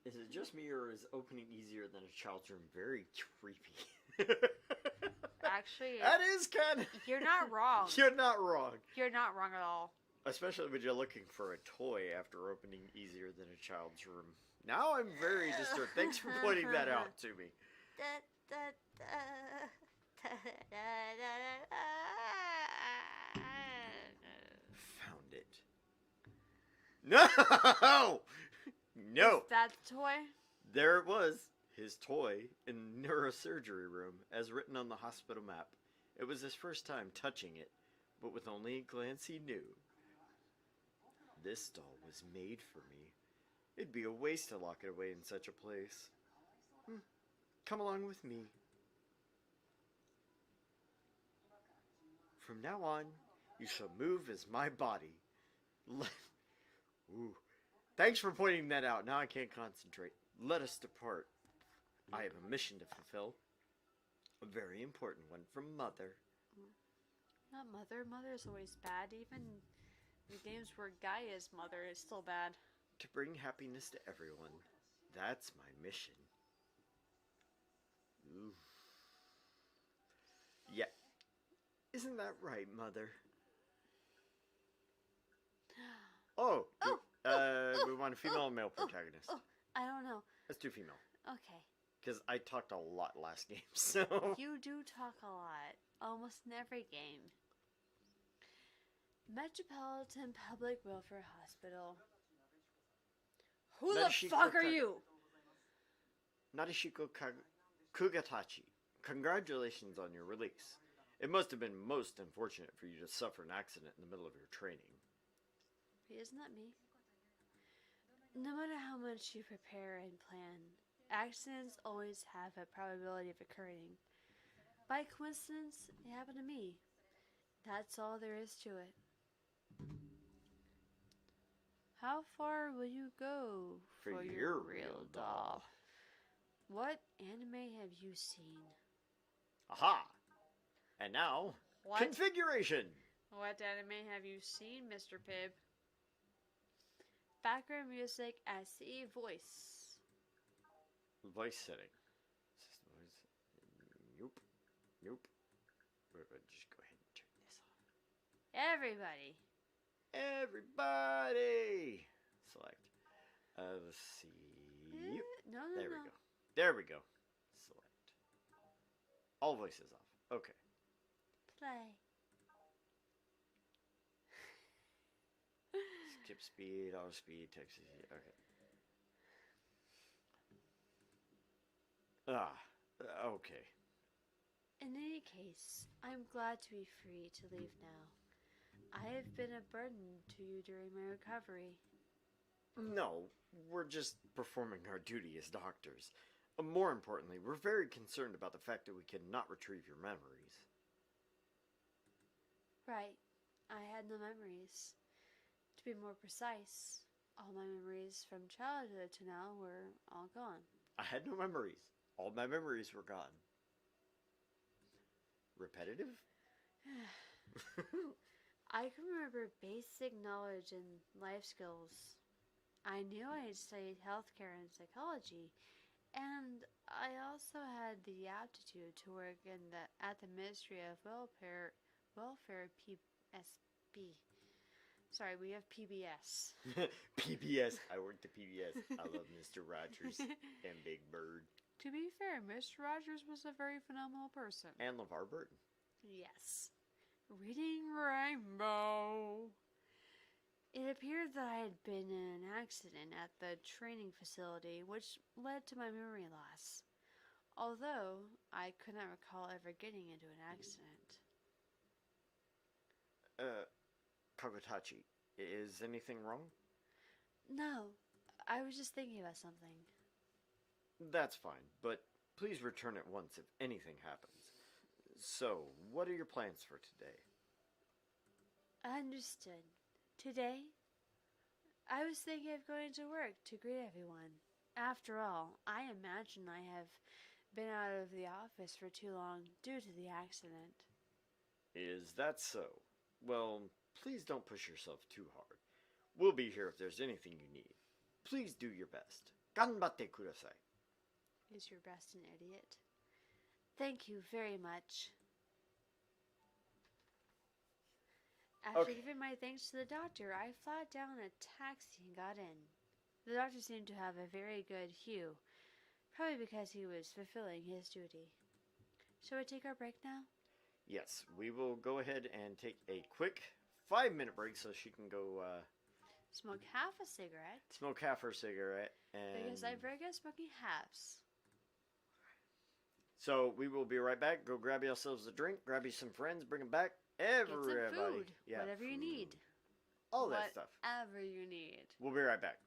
Is it just me, or is opening easier than a child's room very creepy? Actually, That is kind of... you're not wrong. You're not wrong. You're not wrong at all. Especially when you're looking for a toy after opening easier than a child's room. Now I'm very disturbed. Thanks for pointing that out to me. Found it. No! No! Is that the toy? There it was, his toy in neurosurgery room, as written on the hospital map. It was his first time touching it, but with only a glance he knew. This doll was made for me. It'd be a waste to lock it away in such a place. Come along with me. From now on, you shall move as my body. Ooh. Thanks for pointing that out. Now I can't concentrate. Let us depart. I have a mission to fulfill. A very important one from Mother. Not Mother. Mother's always bad. Even the games where Gaia's mother is still bad. To bring happiness to everyone. That's my mission. Ooh. Yeah. Isn't that right, Mother? Oh. We want a female and male protagonist. I don't know. Let's do female. Okay. Because I talked a lot last game, so... You do talk a lot. Almost in every game. Metropolitan Public Welfare Hospital. Who the fuck are you? Narishiko Kugatachi. Congratulations on your release. It must have been most unfortunate for you to suffer an accident in the middle of your training. Isn't that me? No matter how much you prepare and plan, accidents always have a probability of occurring. By coincidence, it happened to me. That's all there is to it. How far will you go for your real doll? What anime have you seen? Aha! And now, What? configuration! What anime have you seen, Mr. Pibb? Background music, SE voice. Voice setting. Nope. Nope. We're going to just go ahead and turn this off. Everybody. Everybody! Select. Let's see. No. There we go. There we go. Select. All voices off. Okay. Play. Skip speed, auto speed, text. Okay. Okay. In any case, I'm glad to be free to leave now. I have been a burden to you during my recovery. No, we're just performing our duty as doctors. More importantly, we're very concerned about the fact that we cannot retrieve your memories. Right. I had no memories. To be more precise, all my memories from childhood to now were all gone. I had no memories. All my memories were gone. Repetitive? I can remember basic knowledge and life skills. I knew I had studied healthcare and psychology, and I also had the aptitude to work at the Ministry of Welfare PSB. Sorry, we have PBS. PBS. I worked at PBS. I love Mr. Rogers and Big Bird. To be fair, Mr. Rogers was a very phenomenal person. And LeVar Burton. Yes. Reading Rainbow. It appeared that I had been in an accident at the training facility, which led to my memory loss. Although, I could not recall ever getting into an accident. Kagutachi, is anything wrong? No, I was just thinking about something. That's fine, but please return at once if anything happens. So, what are your plans for today? Understood. Today, I was thinking of going to work to greet everyone. After all, I imagine I have been out of the office for too long due to the accident. Is that so? Well, please don't push yourself too hard. We'll be here if there's anything you need. Please do your best. Ganbatte kudasai. Is your best an idiot? Thank you very much. After giving my thanks to the doctor, I flagged down a taxi and got in. The doctor seemed to have a very good hue, probably because he was fulfilling his duty. Shall we take our break now? Yes, we will go ahead and take a quick 5-minute break so she can go Smoke half a cigarette. smoke half her cigarette. And Because I'm very good at smoking halves. so we will be right back. Go grab yourselves a drink, grab you some friends, bring them back. Everybody. Get some food. Yeah, Whatever you food. need. All that stuff. Whatever you need. We'll be right back.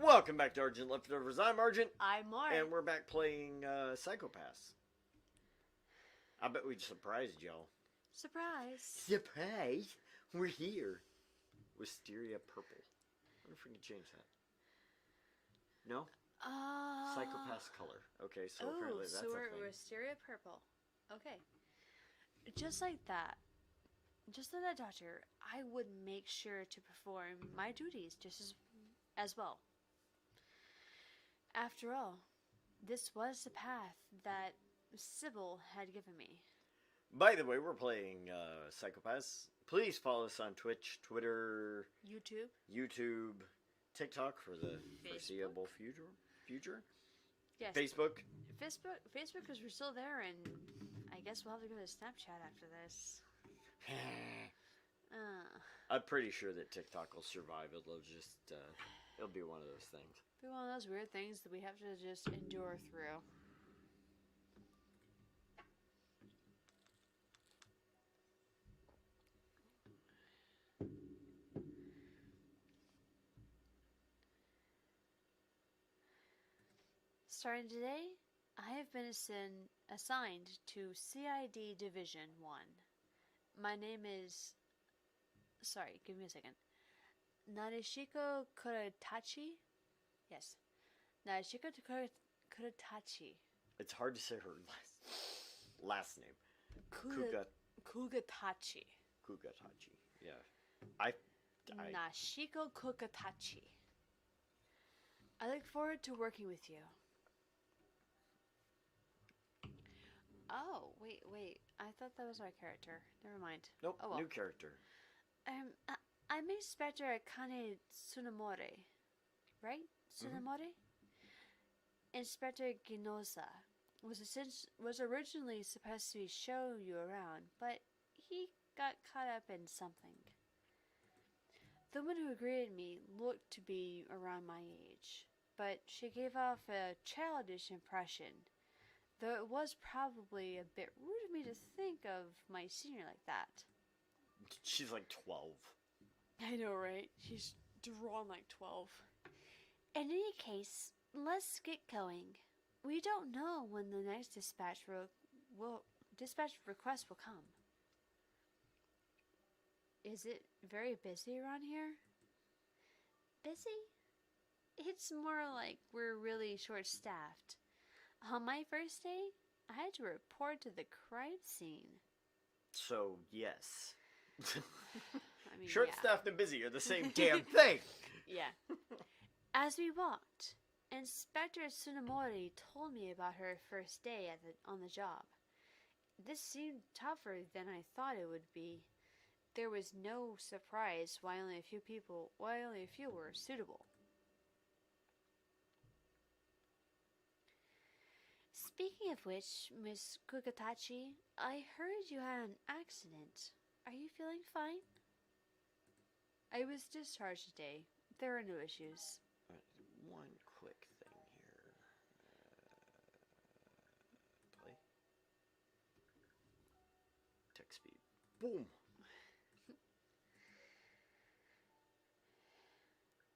Welcome back to Argent Leftovers. I'm Argent, I'm Mark. and we're back playing Psychopaths. I bet we surprised y'all. Surprise. Surprise! We're here. Wisteria Purple. I wonder if we can change that. No? Psychopath's color. Okay, so apparently that's so we're a thing. Wisteria Purple. Okay. Just like that. Just like that, Doctor, I would make sure to perform my duties just as well. After all, this was the path that Sybil had given me. By the way, we're playing Psychopaths. Please follow us on Twitch, Twitter, YouTube, TikTok for the foreseeable future. Yes. Facebook. Facebook, because we're still there, and I guess we'll have to go to Snapchat after this. I'm pretty sure that TikTok will survive. It'll just, it'll be one of those things. Be one of those weird things that we have to just endure through. Starting today, I have been assigned to CID Division 1. My name is... Sorry, give me a second. Narishiko Kuratachi? Yes. Narishiko Kuratachi. It's hard to say her last name. Kugatachi. Kugatachi. Yeah. Nashiko Kugatachi. I look forward to working with you. Oh, wait. I thought that was our character. Never mind. Nope, oh, well. New character. I'm Inspector Akane Tsunemori. Right? Tsunemori? Inspector Ginoza was originally supposed to show you around, but he got caught up in something. The woman who greeted me looked to be around my age, but she gave off a childish impression, though it was probably a bit rude of me to think of my senior like that. She's like 12. I know, right? She's drawn like 12. In any case, let's get going. We don't know when the next dispatch request will come. Is it very busy around here? Busy? It's more like we're really short-staffed. On my first day, I had to report to the crime scene. So, yes. I mean, Short-staffed and busy are the same damn thing. Yeah. As we walked, Inspector Tsunemori told me about her first day on the job. This seemed tougher than I thought it would be. There was no surprise why only a few were suitable. Speaking of which, Miss Kugatachi, I heard you had an accident. Are you feeling fine? I was discharged today. There are no issues. One quick thing here. Play. Text speed. Boom.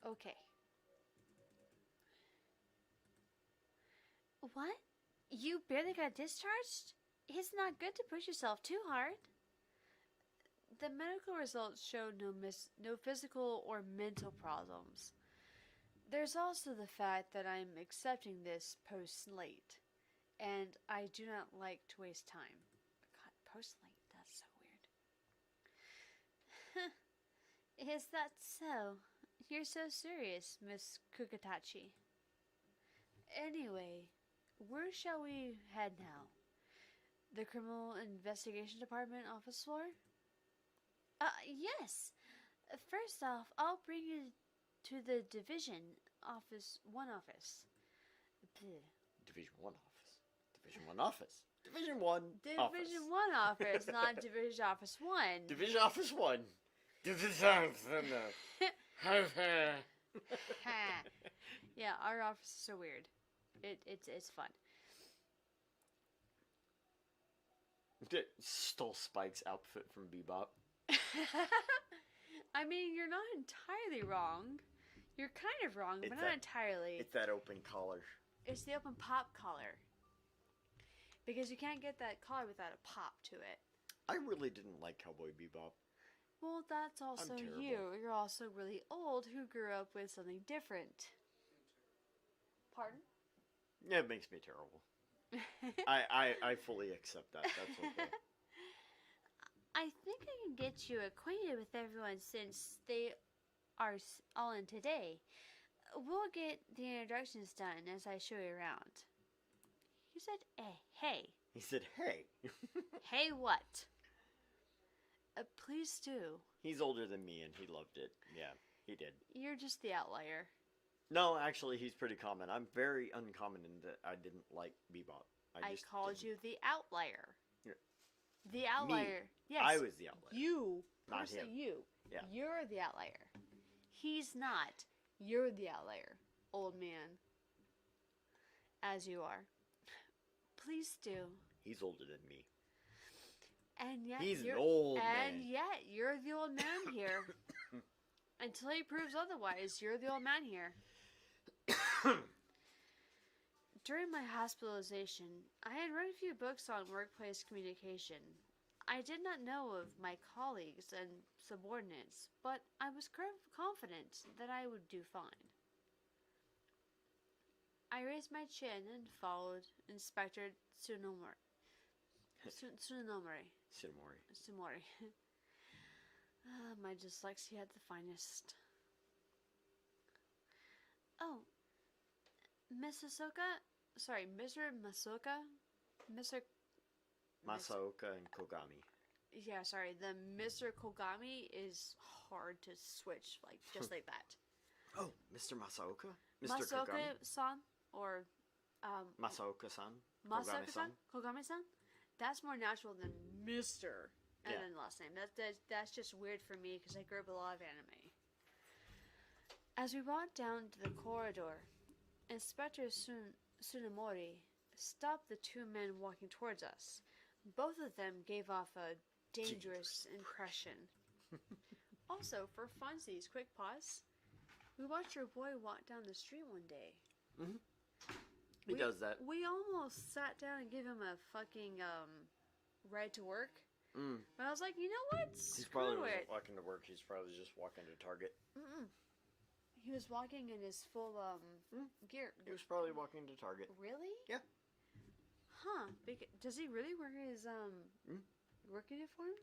Okay. What? You barely got discharged? It's not good to push yourself too hard. The medical results showed no physical or mental problems. There's also the fact that I'm accepting this post late, and I do not like to waste time. God, post late, that's so weird. Is that so? You're so serious, Miss Kugatachi. Anyway, where shall we head now? The Criminal Investigation Department office floor? Yes. First off, I'll bring you to the Division One office. Bleh. Division 1 office. Division 1 office. Division 1 office. Division 1 office, not Division Office 1. Division Office 1. Division Yeah, our office is so weird. It's fun. Stole Spike's outfit from Bebop. I mean, you're not entirely wrong. You're kind of wrong, It's but that- not entirely. It's that open collar. It's the open pop collar. Because you can't get that collar without a pop to it. I really didn't like Cowboy Bebop. Well, that's also terrible. you. You're also really old who grew up with something different. Pardon? Yeah, it makes me terrible. I fully accept that. That's okay. I think I can get you acquainted with everyone since they are all in today. We'll get the introductions done as I show you around. He said, hey. He said, hey. Hey, what? Please do. He's older than me and he loved it. Yeah, he did. You're just the outlier. No, actually, he's pretty common. I'm very uncommon in that I didn't like Bebop. I just called didn't. you the outlier. Yeah. The outlier. Yes. I was the outlier. You. Not Personally, him. you. Yeah. You're the outlier. He's not. You're the outlier, old man. As you are. Please do. He's older than me. And yet He's an you're, old and man. yet you're the old man here. Until he proves otherwise, you're the old man here. During my hospitalization, I had read a few books on workplace communication. I did not know of my colleagues and subordinates, but I was confident that I would do fine. I raised my chin and followed Inspector Tsunomori. Sumori. My dyslexia at the finest. Oh, Miss Ahsoka? Sorry, Mr. Masoka? Mr. Masaoka and Kogami. Yeah, sorry, the Mr. Kogami is hard to switch, like, just like that. Oh, Mr. Masaoka? Mr. Kogami? Masoka-san? Or, Masaoka-san? Masaoka-san? Kogami-san? That's more natural than Mr. And Yeah. then last name. That's just weird for me because I grew up with a lot of anime. As we walked down to the corridor, Inspector Tsunomori stopped the two men walking towards us. Both of them gave off a dangerous impression. Also, for funsies, quick pause. We watched your boy walk down the street one day. He does that. We almost sat down and gave him a fucking ride to work. But I was like, you know what? He's probably Screw wasn't it. walking to work. He's probably just walking to Target. He was walking in his full gear. He was probably walking to Target. Really? Yeah. Huh? Does he really wear his work uniform?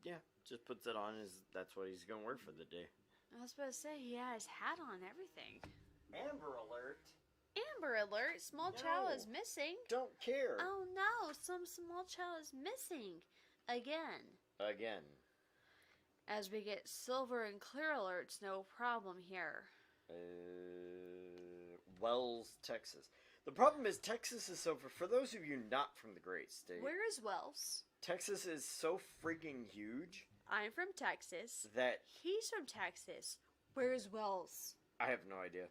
Yeah, just puts it on. That's what he's gonna wear for the day. I was about to say he had his hat on and everything. Amber Alert. Amber alert! Small child is No. missing. Don't care. Oh no! Some small child is missing again. Again. As we get silver and clear alerts, no problem here. Wells, Texas. The problem is Texas is so, for those of you not from the great state, Where is Wells? Texas is so freaking huge I'm from Texas. that He's from Texas. Where is Wells? I have no idea.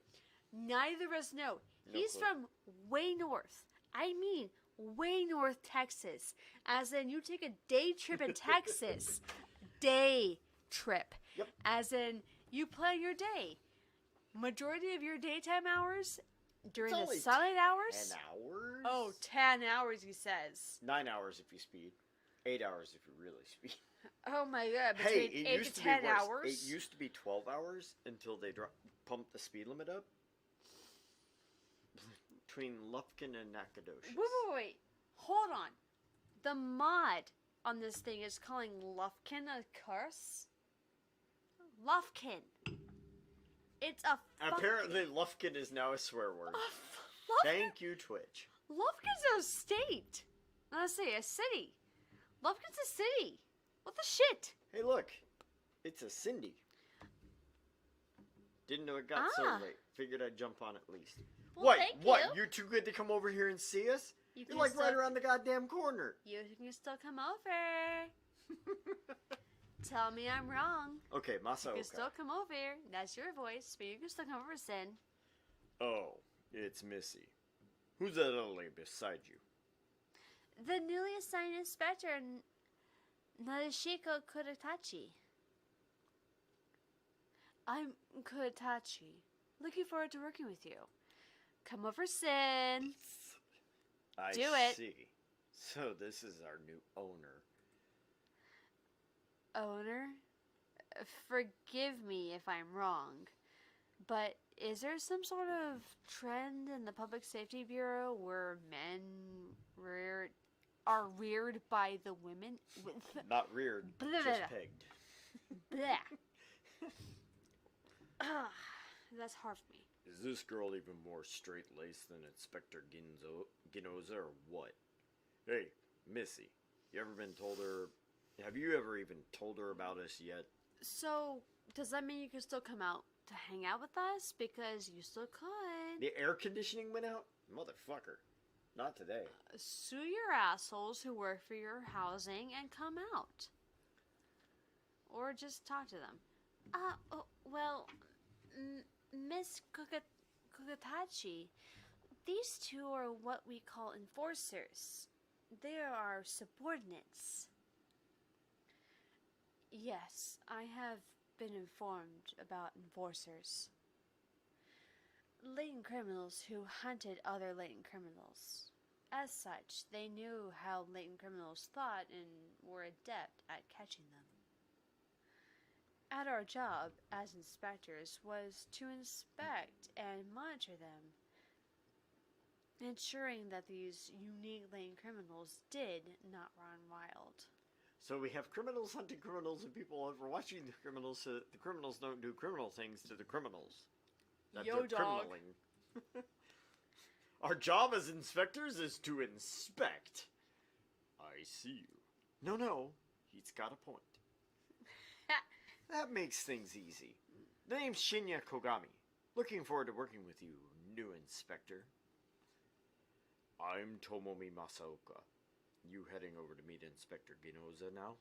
Neither of us know. No He's clue. from way north. I mean, way north Texas. As in, you take a day trip in Texas. Day trip. Yep. As in, you plan your day. Majority of your daytime hours during It's the only sunlight 10 hours. hours? Oh, 10 hours, he says. 9 hours if you speed. 8 hours if you really speed. Oh my god, Hey, between it 8 used to to be 10 worse. hours? It used to be 12 hours until they pumped the speed limit up. Between Lufkin and Nacogdoches. Wait. Hold on. The mod on this thing is calling Lufkin a curse? Lufkin. It's a fucking... Apparently, Lufkin is now a swear word. Thank you, Twitch. Lufkin's a state. Let's say a city. Lufkin's a city. What the shit? Hey, look. It's a Cindy. Didn't know it got so Ah. late. Figured I'd jump on at least. Well, what? thank What? you. You're too good to come over here and see us? You You're can like still, right around the goddamn corner. You can still come over. Tell me I'm wrong. Okay, You Masaoka. can still come over. That's your voice, but you can still come over, Sin. Oh, it's Missy. Who's that other lady beside you? The newly assigned inspector, Nadeshiko Kuritachi. I'm Kuritachi. Looking forward to working with you. Come over, Sin. I Do it. see. So this is our new owner. Owner? Forgive me if I'm wrong, but is there some sort of trend in the Public Safety Bureau where men are reared by the women? Not reared, Blah, just blah, blah. pegged. Bleh. Ugh, that's hard for me. Is this girl even more straight-laced than Inspector Ginoza or what? Hey, Missy, have you ever even told her about us yet? So, does that mean you can still come out to hang out with us? Because you still could. The air conditioning went out? Motherfucker. Not today. Sue your assholes who work for your housing and come out. Or just talk to them. Miss Kukatachi, these two are what we call enforcers. They are our subordinates. Yes, I have been informed about enforcers. Latent criminals who hunted other latent criminals. As such, they knew how latent criminals thought and were adept at catching them. Our job as inspectors was to inspect and monitor them, ensuring that these unique latent criminals did not run wild. So we have criminals hunting criminals and people overwatching the criminals so that the criminals don't do criminal things to the criminals. That Yo, they're dog. criminaling. Our job as inspectors is to inspect. I see you. No, he's got a point. That makes things easy. The name's Shinya Kogami. Looking forward to working with you, new inspector. I'm Tomomi Masaoka. You heading over to meet Inspector Ginoza now?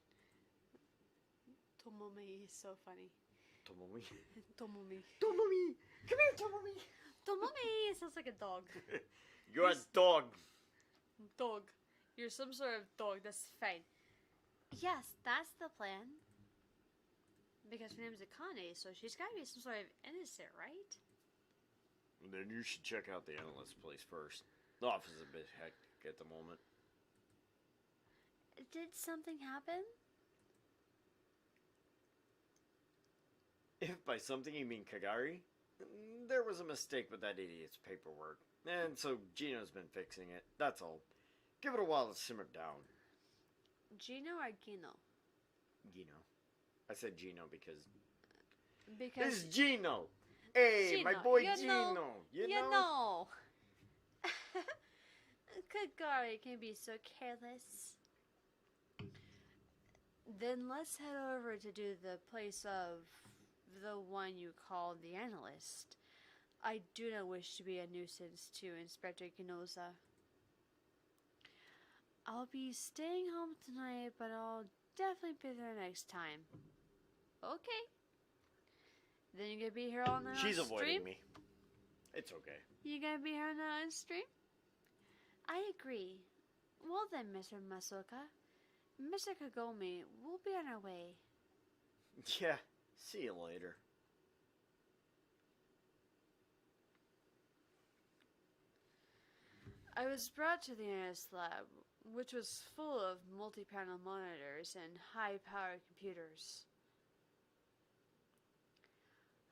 Tomomi is so funny. Tomomi? Tomomi. Tomomi! Come here, Tomomi! Tomomi sounds like a dog. You're a dog! Dog. You're some sort of dog. That's fine. Yes, that's the plan. Because her name's Akane, so she's gotta be some sort of innocent, right? Then you should check out the analyst place first. The office is a bit hectic at the moment. Did something happen? If by something you mean Kagari, there was a mistake with that idiot's paperwork. And so Gino's been fixing it. That's all. Give it a while to simmer down. Gino or Gino? Gino. I said Gino because Because it's Gino! Hey, Gino, my boy you Gino! know- You you know? know. Kagari can be so careless. Then let's head over to do the place of the one you call the analyst. I do not wish to be a nuisance to Inspector Ginoza. I'll be staying home tonight, but I'll definitely be there next time. Okay. Then you gonna be here all night She's on stream? avoiding me. It's okay. You gonna be here all night on stream? I agree. Well then, Mr. Masoka. Mr. Kagome, we'll be on our way. Yeah, see you later. I was brought to the analyst lab, which was full of multi-panel monitors and high-powered computers.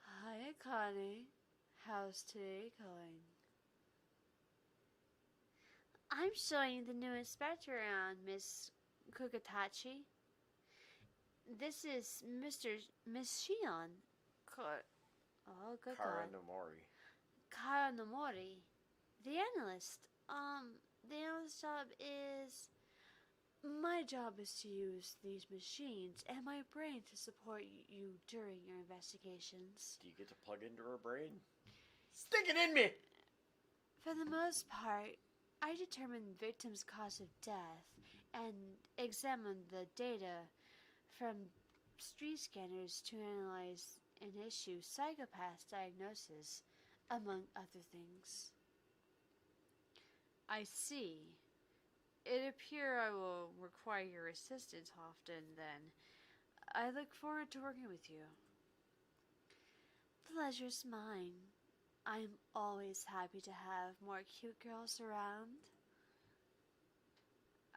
Hi, Akane. How's today going? I'm showing the new inspector around, Miss Kukatachi. This is Miss Shion. Oh, good Kara God. Nomori. Kara Nomori. The analyst. The analyst job is... My job is to use these machines and my brain to support you during your investigations. Do you get to plug into her brain? Stick it in me! For the most part, I determine victims' cause of death and examine the data from street scanners to analyze and issue psychopath diagnosis, among other things. I see. It appears I will require your assistance often, then. I look forward to working with you. Pleasure's mine. I'm always happy to have more cute girls around.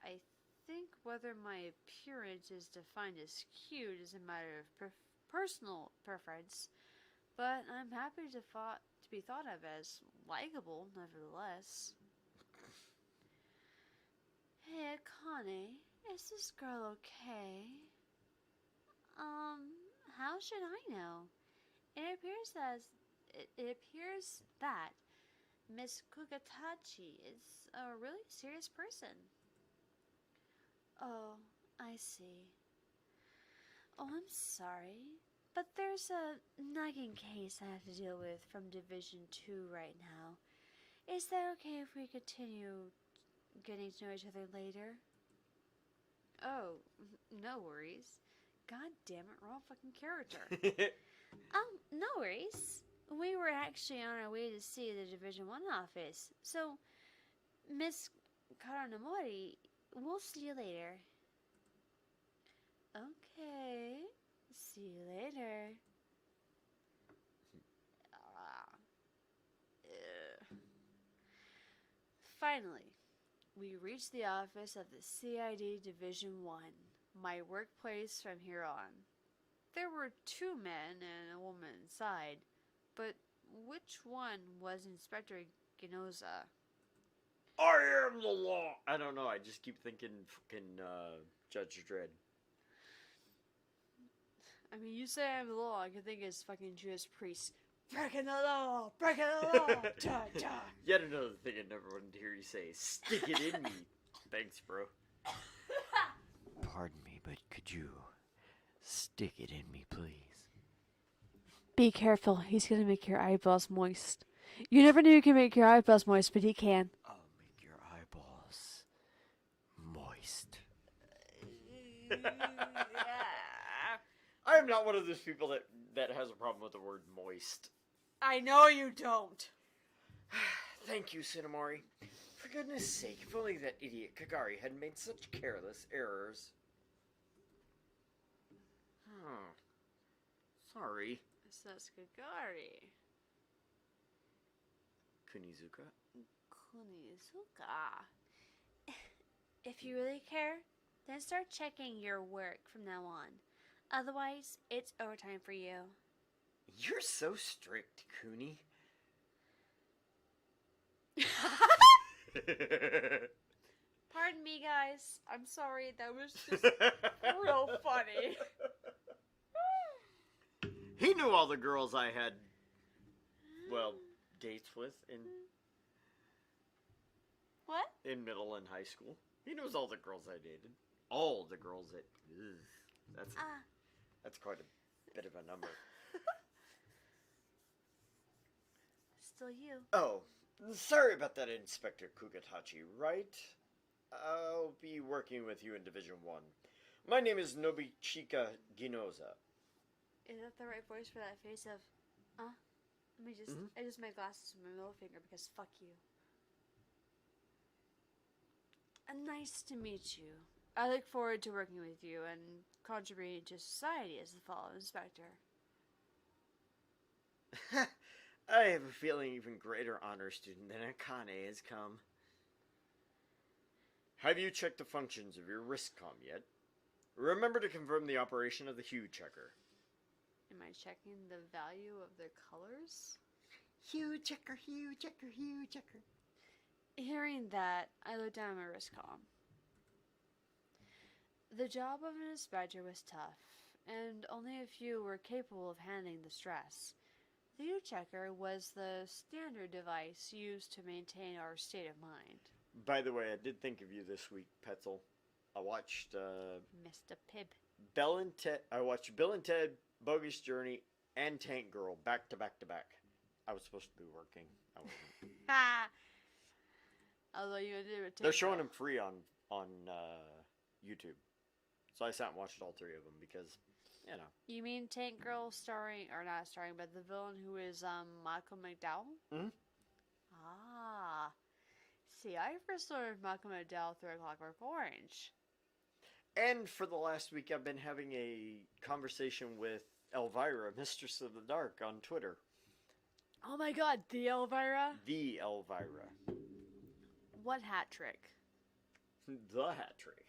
I think whether my appearance is defined as cute is a matter of personal preference, but I'm happy to be thought of as likable, nevertheless. Hey, Connie, is this girl okay? How should I know? It appears that Miss Kukatachi is a really serious person. Oh, I see. Oh, I'm sorry, but there's a nagging case I have to deal with from Division 2 right now. Is that okay if we continue getting to know each other later? Oh, no worries. God damn it, we're all fucking character. No worries. We were actually on our way to see the Division 1 office, so, Miss Karanomori, we'll see you later. Okay. See you later. Finally, we reached the office of the CID Division 1, my workplace from here on. There were 2 men and a woman inside, but which one was Inspector Ginoza? I am the law. I don't know. I just keep thinking fucking Judge Dredd. I mean, you say I'm the law, I can think it's fucking Judas Priest. Breaking the law! Breaking the law! Ja, ja. Yet another thing I never wanted to hear you say. Stick it in me. Thanks, bro. Pardon me, but could you stick it in me, please? Be careful, he's gonna make your eyeballs moist. You never knew you could make your eyeballs moist, but he can. I'll make your eyeballs moist. I am not one of those people that has a problem with the word moist. I know you don't. Thank you, Cinemori. For goodness sake, if only that idiot Kagari hadn't made such careless errors. Oh. Sorry. Says Kagari. Kunizuka? Kunizuka. If you really care, then start checking your work from now on. Otherwise, it's overtime for you. You're so strict, Kuni. Pardon me, guys. I'm sorry. That was just real funny. He knew all the girls I had, well, dates with What? in middle and high school. He knows all the girls I dated. All the girls that... Ugh, that's quite a bit of a number. Still you. Oh, sorry about that, Inspector Kugatachi, right? I'll be working with you in Division 1. My name is Nobuchika Ginoza. Is that the right voice for that face of, Let me just, I just made glasses with my middle finger because fuck you. Nice to meet you. I look forward to working with you and contributing to society as the fellow inspector. I have a feeling even greater honor student than Akane has come. Have you checked the functions of your wrist-com yet? Remember to confirm the operation of the hue checker. Am I checking the value of their colors? Hue checker, hue checker, hue checker. Hearing that, I looked down at my wrist column. The job of an inspector was tough, and only a few were capable of handling the stress. The U-checker was the standard device used to maintain our state of mind. By the way, I did think of you this week, Petzel. I watched Mr. Pibb. I watched Bill and Ted, Bogus Journey, and Tank Girl back to back to back. I was supposed to be working. I wasn't. Ha! Although you did it. They're showing them free on YouTube. So I sat and watched all 3 of them because, you know. You mean Tank Girl starring, or not starring, but the villain who is Malcolm McDowell? Mm-hmm. Ah. See, I first learned Malcolm McDowell through A Clockwork Orange. And for the last week, I've been having a conversation with Elvira, Mistress of the Dark, on Twitter. Oh my god, the Elvira? The Elvira. What hat trick? The hat trick.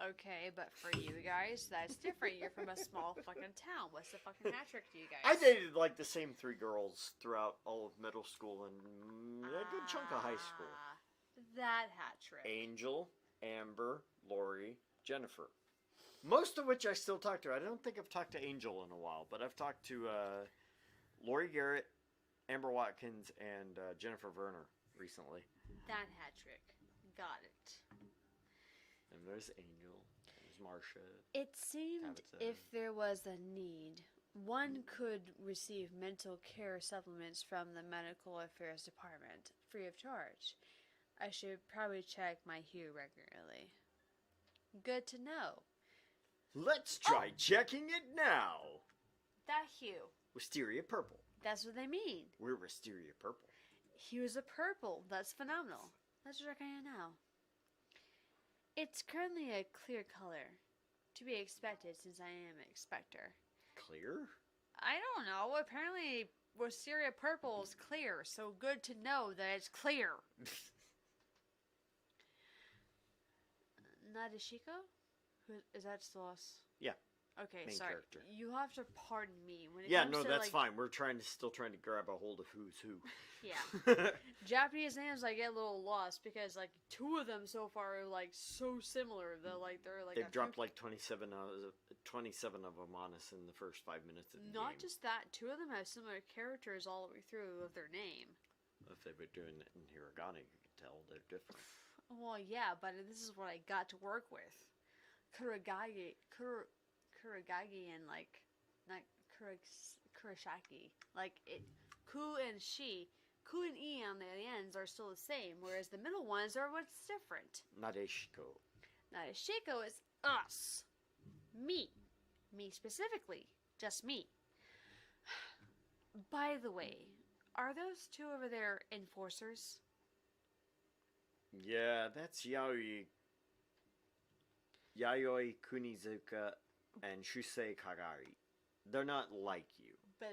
Okay, but for you guys, that's different. You're from a small fucking town. What's the fucking hat trick to you guys? I dated like the same 3 girls throughout all of middle school and a good chunk of high school. That hat trick. Angel, Amber, Lori, Jennifer. Most of which I still talk to. I don't think I've talked to Angel in a while, but I've talked to Lori Garrett, Amber Watkins, and Jennifer Verner recently. That hat trick. Got it. And there's Angel. There's Marsha. It seemed Tabitha. if there was a need, one could receive mental care supplements from the Medical Affairs Department, free of charge. I should probably check my hue regularly. Good to know. Let's try checking it now. That hue. Wisteria Purple. That's what they mean. We're Wisteria Purple. Hues of purple. That's phenomenal. Let's check it now. It's currently a clear color. To be expected since I am an expector. Clear? I don't know. Apparently, Wisteria Purple is clear, so good to know that it's clear. Nadeshiko? Who is that still us? Yeah. Okay, Main sorry. character. You have to pardon me when it Yeah, comes no, to that's like, fine. We're still trying to grab a hold of who's who. Yeah. Japanese names I get a little lost because like 2 of them so far are like so similar that like they're like They've a dropped few- like 27 of them on us in the first 5 minutes of the not game. just that, 2 of them have similar characters all the way through of their name. If they were doing it in hiragana, you could tell they're different. Well, yeah, but this is what I got to work with. Kuragagi and like not Kurashaki. Like it ku and she. Ku and e on the ends are still the same, whereas the middle ones are what's different. Nadeshiko. Nadeshiko is us. Me. Me specifically. Just me. By the way, are those 2 over there enforcers? Yeah, that's Yayoi Kunizuka and Shusei Kagari. They're not like you. Blah.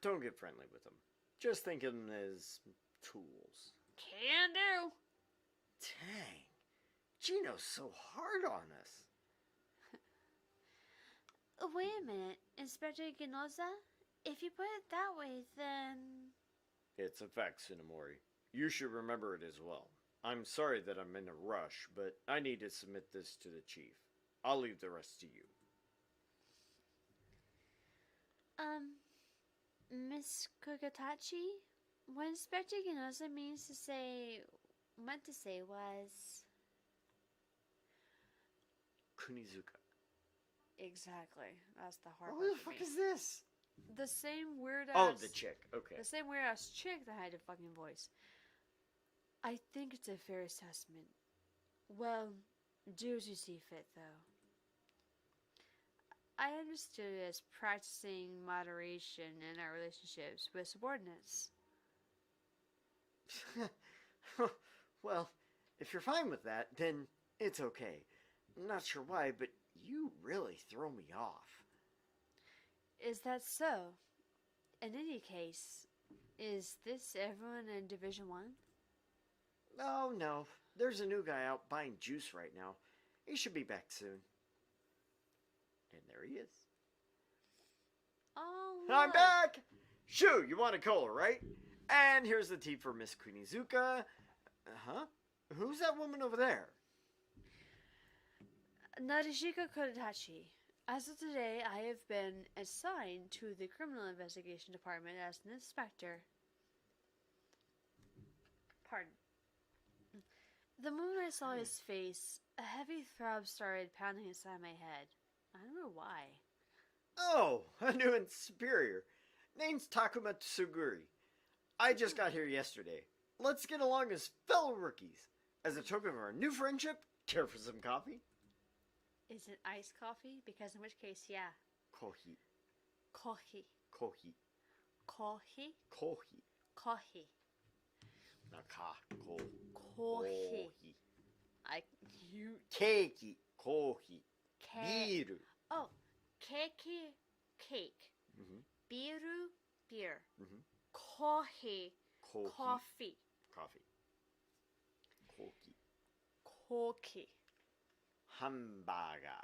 Don't get friendly with them. Just think of them as tools. Can do. Dang. Gino's so hard on us. Wait a minute, Inspector Ginoza? If you put it that way, then... It's a fact, Tsunemori. You should remember it as well. I'm sorry that I'm in a rush, but I need to submit this to the chief. I'll leave the rest to you. Miss Kogatachi? What Inspector Ginoza meant to say was... Kunizuka. Exactly. That's the hard Who part the for fuck me. is this? The same weird-ass... Oh, the chick. Okay. The same weird-ass chick that had a fucking voice. I think it's a fair assessment. Well, do as you see fit, though. I understood it as practicing moderation in our relationships with subordinates. Well, if you're fine with that, then it's okay. Not sure why, but you really throw me off. Is that so? In any case, is this everyone in Division 1? Oh, no. There's a new guy out buying juice right now. He should be back soon. And there he is. Oh, I'm look. back! Shoo, you want a cola, right? And here's the tea for Miss Kunizuka. Huh? Who's that woman over there? Nadeshiko Kodatachi. As of today, I have been assigned to the Criminal Investigation Department as an inspector. Pardon. The moment I saw his face, a heavy throb started pounding inside my head. I don't know why. Oh, a new and superior. Name's Takuma Tsuguri. I just got here yesterday. Let's get along as fellow rookies. As a token of our new friendship, care for some coffee? Is it iced coffee? Because in which case, yeah. Kohi. Coffee. Kohi. Coffee? Kohi. Coffee. Not ka. Ko. Coffee. You... Keiki. Kohi. Ke... Biru. Oh, cake, cake. Mhm. Biru, beer. Mhm. Kohi. Kohi. Coffee. Coffee. Koki. Koki. Hamburger.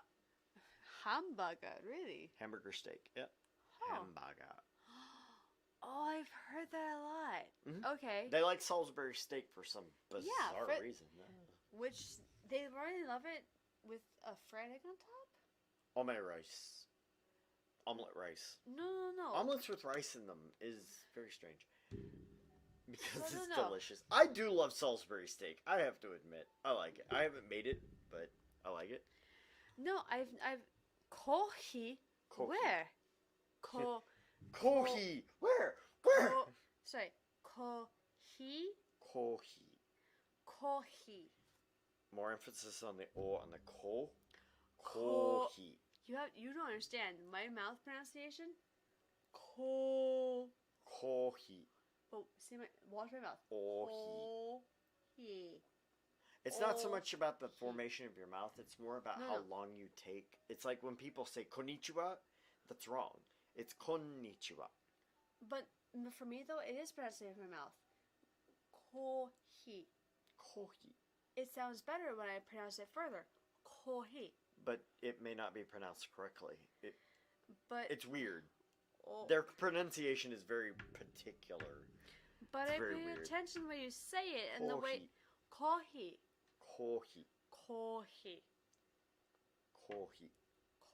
Hamburger, really? Hamburger steak. Yep. Huh. Hamburger. Oh, I've heard that a lot. Mhm. Okay. They like Salisbury steak for some bizarre but- reason. Which they really love it with a fried egg on top? Omelette rice. Omelette rice. No. Omelets with rice in them is very strange. Because No, it's no. delicious. I do love Salisbury steak. I have to admit. I like it. I haven't made it, but I like it. No, I've Kohi. Kohi. Where? Ko. Kohi. Where? Where? Ko. Sorry. Kohi. Kohi. Kohi. More emphasis on the O and the ko. Ko- Kohi. You don't understand my mouth pronunciation. Ko. Kohi. Oh, see my watch my mouth. Ohi. Kohi. It's not so Oh. much about the formation of your mouth, it's more about No, how no. long you take. It's like when people say konnichiwa, that's wrong. It's konnichiwa. But for me though, it is pronounced in my mouth. Kohi. Kohi. It sounds better when I pronounce it further. Kohi. But it may not be pronounced correctly. But It's weird. oh, Their pronunciation is very particular. but it's I very pay weird. attention when you say it and the way Kohi. kohi, Kohi. kohi, Kohi.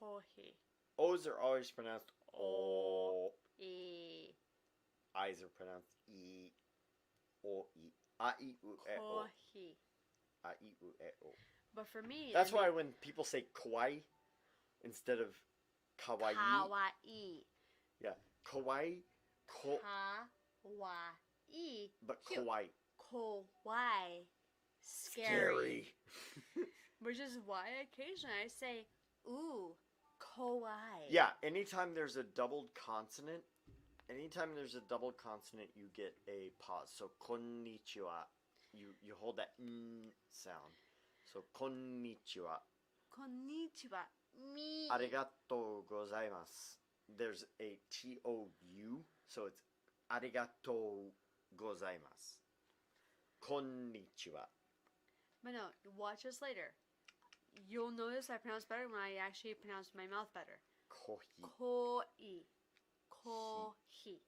kohi, O's are always pronounced O. e, I's are pronounced E. O. E. A. I. U. E. O. kohi. A. I. U. E. O. But for me, That's why when people say kawaii instead of kawaii, kawaii, yeah, kawaii, kawaii, but Cute. kawaii, kawaii, scary. Which is why occasionally I say, ooh, kawaii. Yeah, anytime there's a doubled consonant, you get a pause. So konnichiwa, you hold that n sound. So konnichiwa, Konnichiwa. Me. arigatou gozaimasu. There's a t-o-u, so it's arigatou gozaimasu. Konnichiwa. But no, watch us later. You'll notice I pronounce better when I actually pronounce my mouth better. Kohi. Koi. Kohi.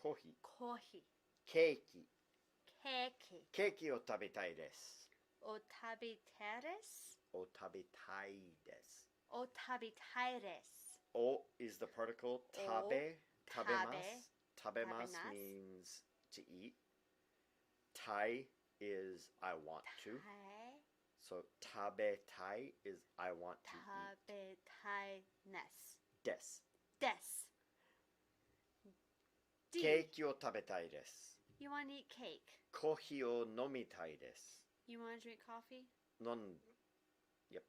Kohi. Kohi. Keiki. Keiki. Keiki o tabetai desu. Otabiteres? O tabetai desu. Otabiteres. O is the particle tabe. Tabemasu. Tabemasu Tabemas. means to eat. Tai is I want to. Tai. So tabetai is I want to eat. Tabetaines. Des. Des. D. Keiki o tabetai desu. You want to eat cake? Kohi o nomitai desu. You want to drink coffee? Yep.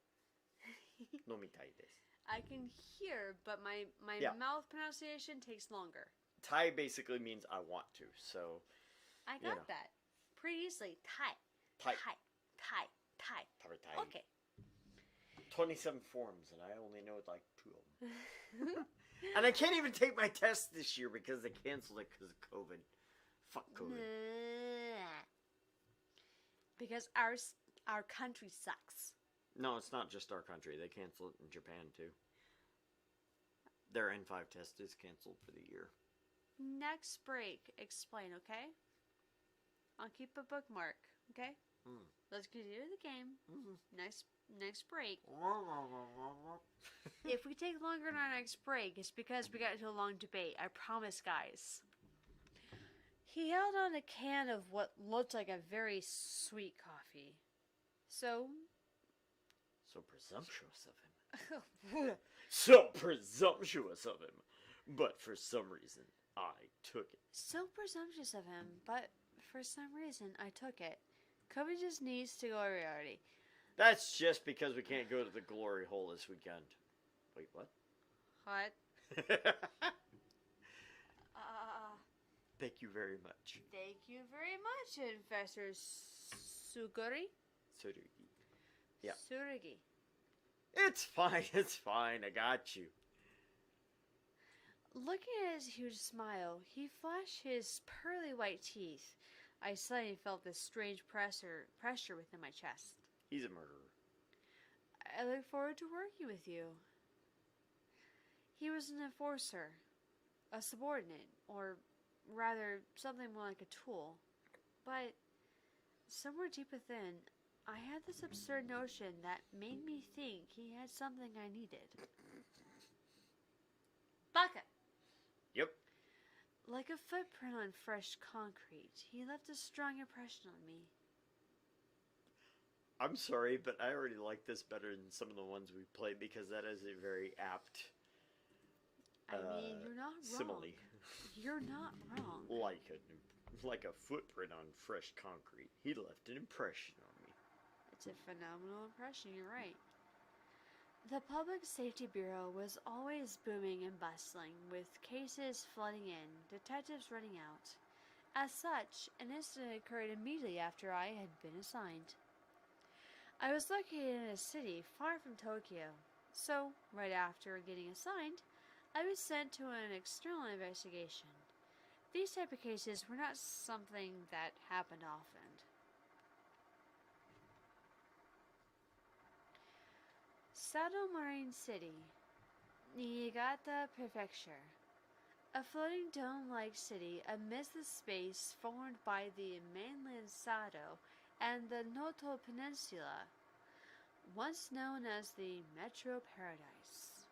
Nomitai desu. I can hear, but my Yeah. mouth pronunciation takes longer. Tai basically means I want to. So I You got know. that pretty easily. Tai. Tai. Tai. Tai. Tai. tabetai. Okay. 27 forms, and I only know like 2 of them. And I can't even take my test this year because they canceled it because of COVID. Fuck COVID. Because our country sucks. No, it's not just our country. They canceled it in Japan too. Their N5 test is canceled for the year. Next break, explain, okay? I'll keep a bookmark, okay? Mm. Let's continue the game. Mm-hmm. Next break. If we take longer on our next break, it's because we got into a long debate. I promise, guys. He held on a can of what looked like a very sweet coffee. So, So presumptuous of him. So presumptuous of him. But for some reason, I took it. so presumptuous of him, but for some reason, I took it. COVID just needs to go away already. That's just because we can't go to the glory hole this weekend. Wait, what? Hot. Thank you very much. Thank you very much, Professor Suguri. Tsurugi. Yeah. Tsurugi. It's fine, I got you. Looking at his huge smile, he flashed his pearly white teeth. I suddenly felt this strange pressure within my chest. He's a murderer. I look forward to working with you. He was an enforcer, a subordinate, or rather, something more like a tool. But somewhere deep within, I had this absurd notion that made me think he had something I needed. Baka! Yep. Like a footprint on fresh concrete, he left a strong impression on me. I'm sorry, but I already like this better than some of the ones we played because that is a very apt I mean, you're not wrong. simile. You're not wrong. Like a footprint on fresh concrete. He left an impression on me. It's a phenomenal impression, you're right. The Public Safety Bureau was always booming and bustling, with cases flooding in, detectives running out. As such, an incident occurred immediately after I had been assigned. I was located in a city far from Tokyo, so right after getting assigned, I was sent to an external investigation. These type of cases were not something that happened often. Sato Marine City, Niigata Prefecture. A floating dome-like city amidst the space formed by the mainland Sato and the Noto Peninsula, once known as the Metro Paradise.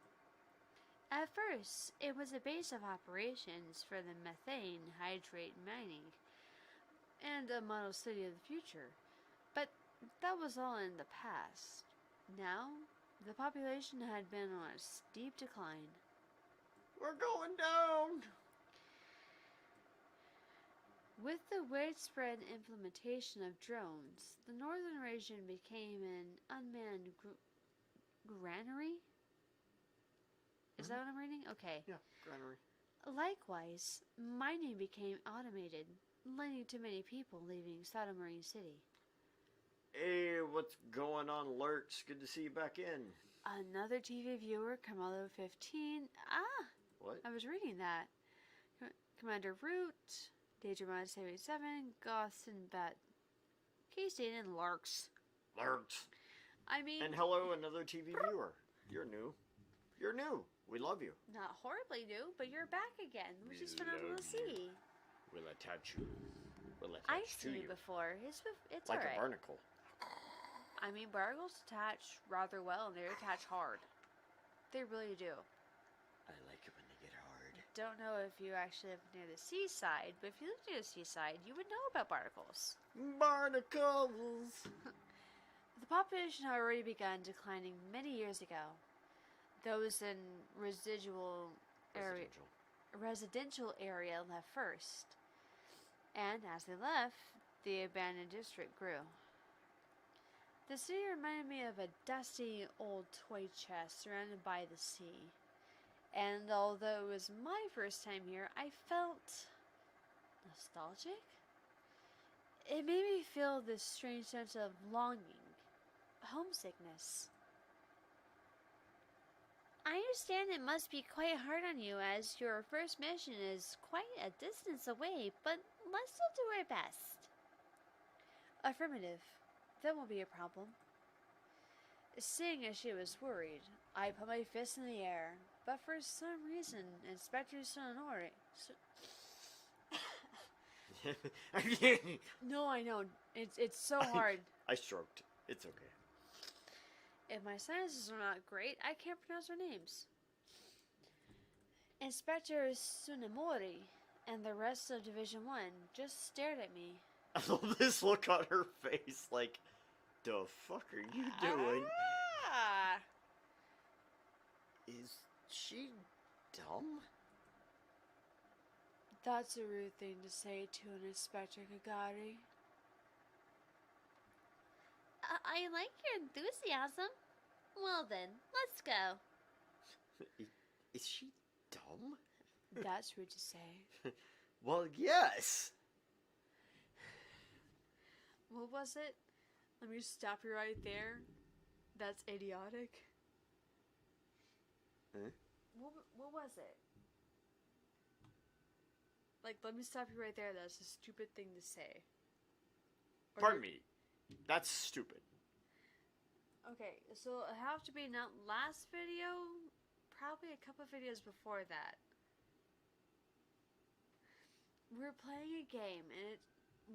At first, it was a base of operations for the methane hydrate mining and a model city of the future, but that was all in the past. Now, the population had been on a steep decline. We're going down! With the widespread implementation of drones, the northern region became an unmanned granary? Is that what I'm reading? Okay. Yeah, granary. Likewise, mining became automated, leading to many people leaving Sato Marine City. Hey, what's going on, Lurks? Good to see you back in. Another TV viewer, Kamalo 15. What? I was reading that. Commander Root, Daedramon 77, Gosson Bat, K-State, and Larks. Lurks. I mean, And hello, another TV viewer. You're new. You're new. We love you. not horribly new, but you're back again, which We is phenomenal to love you. see. We'll attach you. We'll attach I've to seen you. it before. It's Like alright. a barnacle. I mean, barnacles attach rather well, and they attach hard. They really do. I like it when they get hard. Don't know if you actually live near the seaside, but if you live near the seaside, you would know about barnacles. Barnacles! The population had already begun declining many years ago. Those in residential area left first, and as they left, the abandoned district grew. The city reminded me of a dusty old toy chest surrounded by the sea, and although it was my first time here, I felt nostalgic. It made me feel this strange sense of longing, homesickness. I understand it must be quite hard on you as your first mission is quite a distance away, but let's still do our best. Affirmative. That won't be a problem. Seeing as she was worried, I put my fist in the air, but for some reason, Inspector Sonori... No, I know. It's so hard. I stroked. It's okay. If my sinuses are not great, I can't pronounce their names. Inspector Tsunemori and the rest of Division 1 just stared at me. I love this look on her face, like, the fuck are you doing? Ah! Is she dumb? That's a rude thing to say to an Inspector Kagari. I like your enthusiasm. Well then, let's go. Is she dumb? That's rude to say. Well, yes. What was it? Let me stop you right there. That's idiotic. Huh? What was it? like, let me stop you right there. That's a stupid thing to say. Or Pardon me. That's stupid. Okay, so it have to be not last video, probably a couple videos before that. We were playing a game, and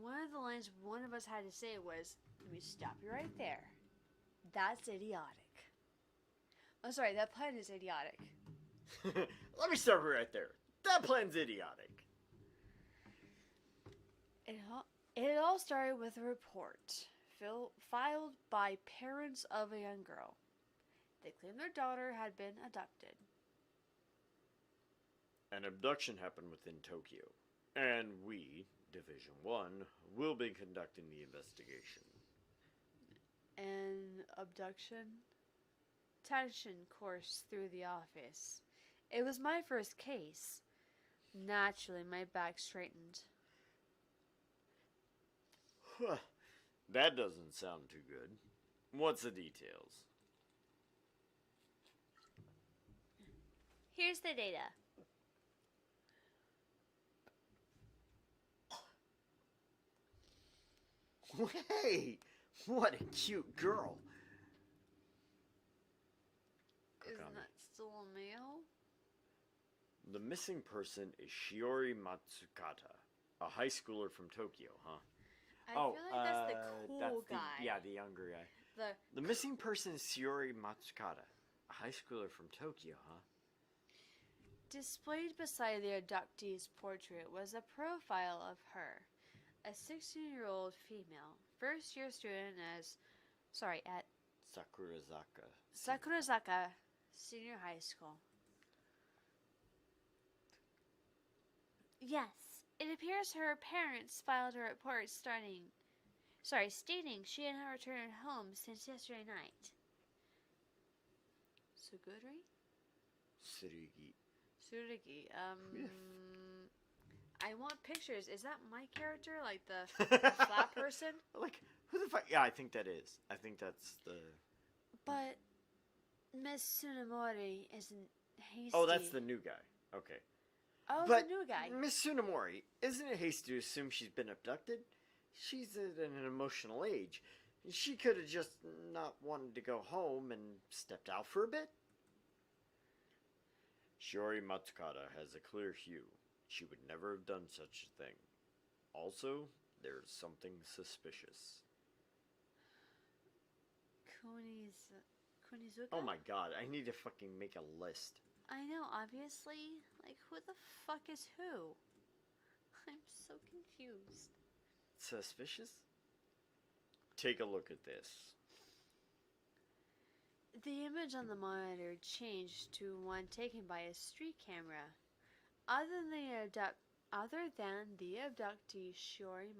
one of the lines one of us had to say was, "Let me stop you right there. That's idiotic." Oh, sorry, that plan is idiotic. Let me stop you right there. That plan's idiotic. It all started with a report filed by parents of a young girl. They claimed their daughter had been abducted. An abduction happened within Tokyo, and we, Division 1, will be conducting the investigation. An abduction? Tension coursed through the office. It was my first case. Naturally, my back straightened. That doesn't sound too good. What's the details? Here's the data. Hey, what a cute girl. Isn't that still a male? The missing person is Shiori Matsukata, a high schooler from Tokyo, huh? I feel like that's the cool guy. Yeah, the younger guy. The The missing person is Shiori Matsukata, a high schooler from Tokyo, huh? displayed beside the abductee's portrait was a profile of her, a 16-year-old female, first-year student at Sakurazaka. Sakurazaka Senior High School. Yes, it appears her parents filed a report stating she had not returned home since yesterday night. Suguri? Tsurugi. Tsurugi. Who the I want pictures. Is that my character? Like the flat person? Like, who the fuck? Yeah, I think that is. I think that's the... But Miss Tsunemori isn't hasty. Oh, that's the new guy. Okay. Oh, But the new guy. Miss Tsunemori, isn't it hasty to assume she's been abducted? She's at an emotional age. She could have just not wanted to go home and stepped out for a bit. Shiori Matsukata has a clear hue. She would never have done such a thing. Also, there's something suspicious. Kunizuka? Oh my god, I need to fucking make a list. I know, obviously. Like, who the fuck is who? I'm so confused. Suspicious? Take a look at this. The image on the monitor changed to one taken by a street camera. Other than the abductee Shiori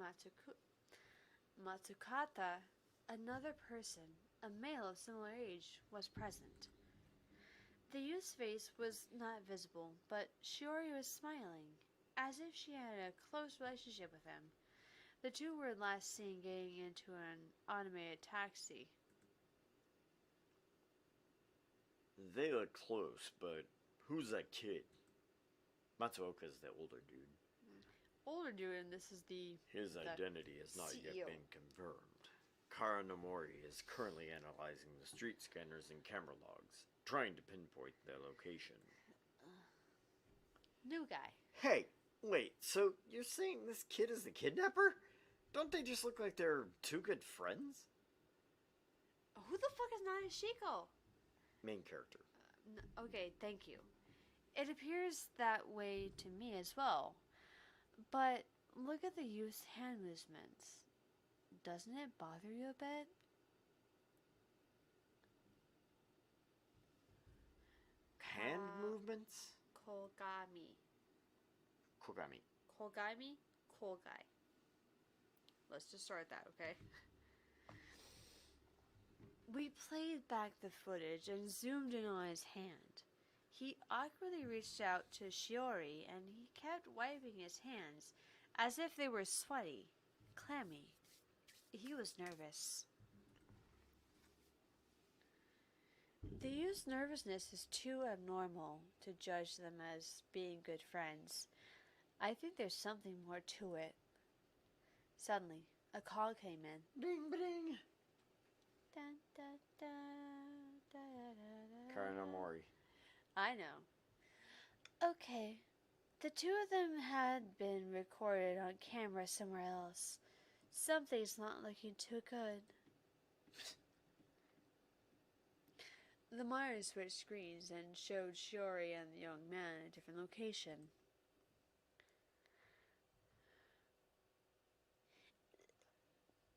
Matsukata, another person, a male of similar age, was present. The youth's face was not visible, but Shiori was smiling, as if she had a close relationship with him. The two were last seen getting into an automated taxi. They look close, but who's that kid? Matsuoka's the older dude. Older dude, and this is His identity has not CEO. yet been confirmed. Kara Nomori is currently analyzing the street scanners and camera logs, trying to pinpoint their location. new guy. Hey, wait, so you're saying this kid is the kidnapper? Don't they just look like they're two good friends? Who the fuck is Nadeshiko? Main character. Okay, thank you. It appears that way to me as well. But look at the youth's hand movements. Doesn't it bother you a bit? Hand movements? Kogami. Kogami. Kogai. Let's just start that, okay? We played back the footage and zoomed in on his hand. He awkwardly reached out to Shiori and he kept wiping his hands as if they were sweaty, clammy. He was nervous. The youth's nervousness is too abnormal to judge them as being good friends. I think there's something more to it. Suddenly, a call came in. Ding, ding. Dun, dun, dun, da, da, da, da. Karanamori. I know. Okay. The two of them had been recorded on camera somewhere else. Something's not looking too good. The monitor switched screens and showed Shiori and the young man in a different location.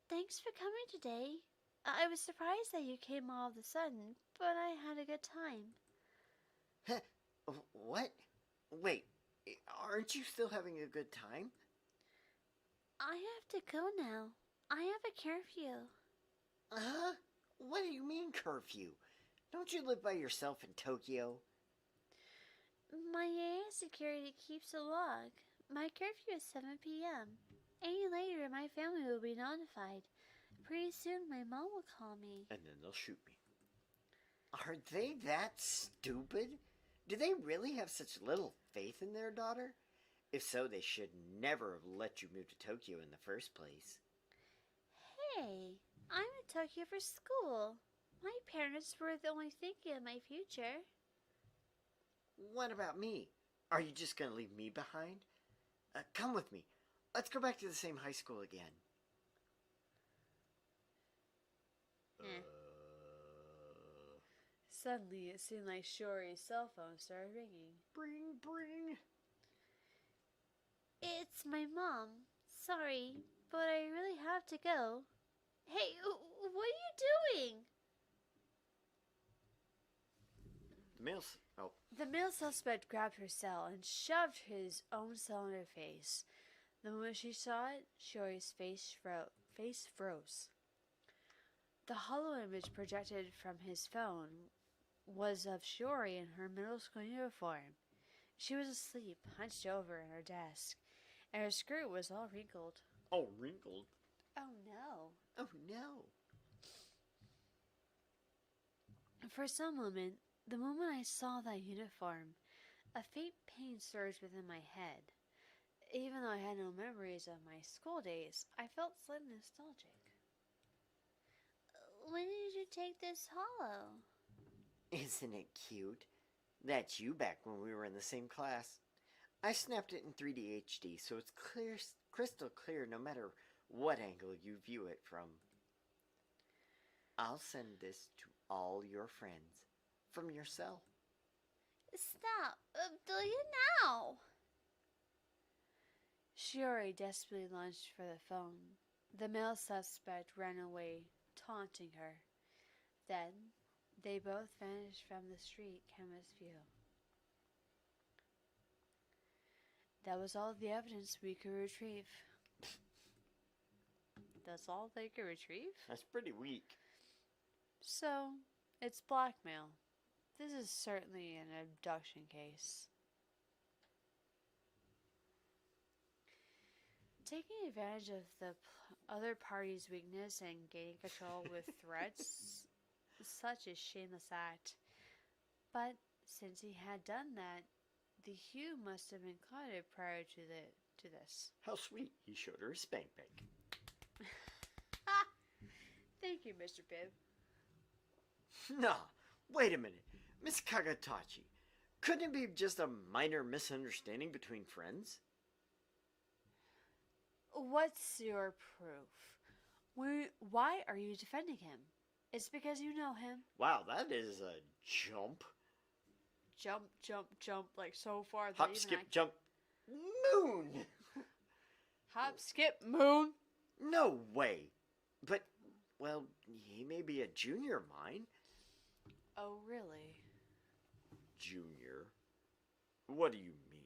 Thanks for coming today. I was surprised that you came all of a sudden, but I had a good time. What? Wait, aren't you still having a good time? I have to go now. I have a curfew. Huh? What do you mean curfew? Don't you live by yourself in Tokyo? My AA security keeps a log. My curfew is 7 p.m. Any later, my family will be notified. Pretty soon, my mom will call me. And then they'll shoot me. Are they that stupid? Do they really have such little faith in their daughter? If so, they should never have let you move to Tokyo in the first place. Hey, I'm in Tokyo for school. My parents were only thinking of my future. What about me? Are you just going to leave me behind? Come with me. Let's go back to the same high school again. Suddenly, it seemed like Shiori's cell phone started ringing. Bring, bring. It's my mom. Sorry, but I really have to go. Hey, what are you doing? The male suspect grabbed her cell and shoved his own cell in her face. The moment she saw it, Shiori's face froze. The hollow image projected from his phone was of Shiori in her middle school uniform. She was asleep, hunched over in her desk, and her skirt was all wrinkled. Oh, wrinkled? Oh no. Oh, no. For some moment, the moment I saw that uniform, a faint pain surged within my head. Even though I had no memories of my school days, I felt slightly nostalgic. When did you take this hollow? Isn't it cute? That's you back when we were in the same class. I snapped it in 3D HD, so it's clear, crystal clear no matter what angle you view it from. I'll send this to all your friends. From your cell. Stop! Delete it now! Shiori desperately lunged for the phone. The male suspect ran away, taunting her. Then, they both vanished from the street camera's view. That was all the evidence we could retrieve. That's all they could retrieve? That's pretty weak. So, it's blackmail. This is certainly an abduction case. Taking advantage of the other party's weakness and gaining control with threats, such a shameless act. But since he had done that, the hue must have been clouded prior to this. How sweet. He showed her his spank bank. Thank you, Mr. Bibb. No, wait a minute. Miss Kagatachi, couldn't it be just a minor misunderstanding between friends? What's your proof? Why are you defending him? It's because you know him. Wow, that is a jump. Jump, jump, jump, like so far. that Hop, even skip, I- jump. Moon! Hop, skip, moon. No way. But, well, he may be a junior of mine. Oh, really? Junior? What do you mean?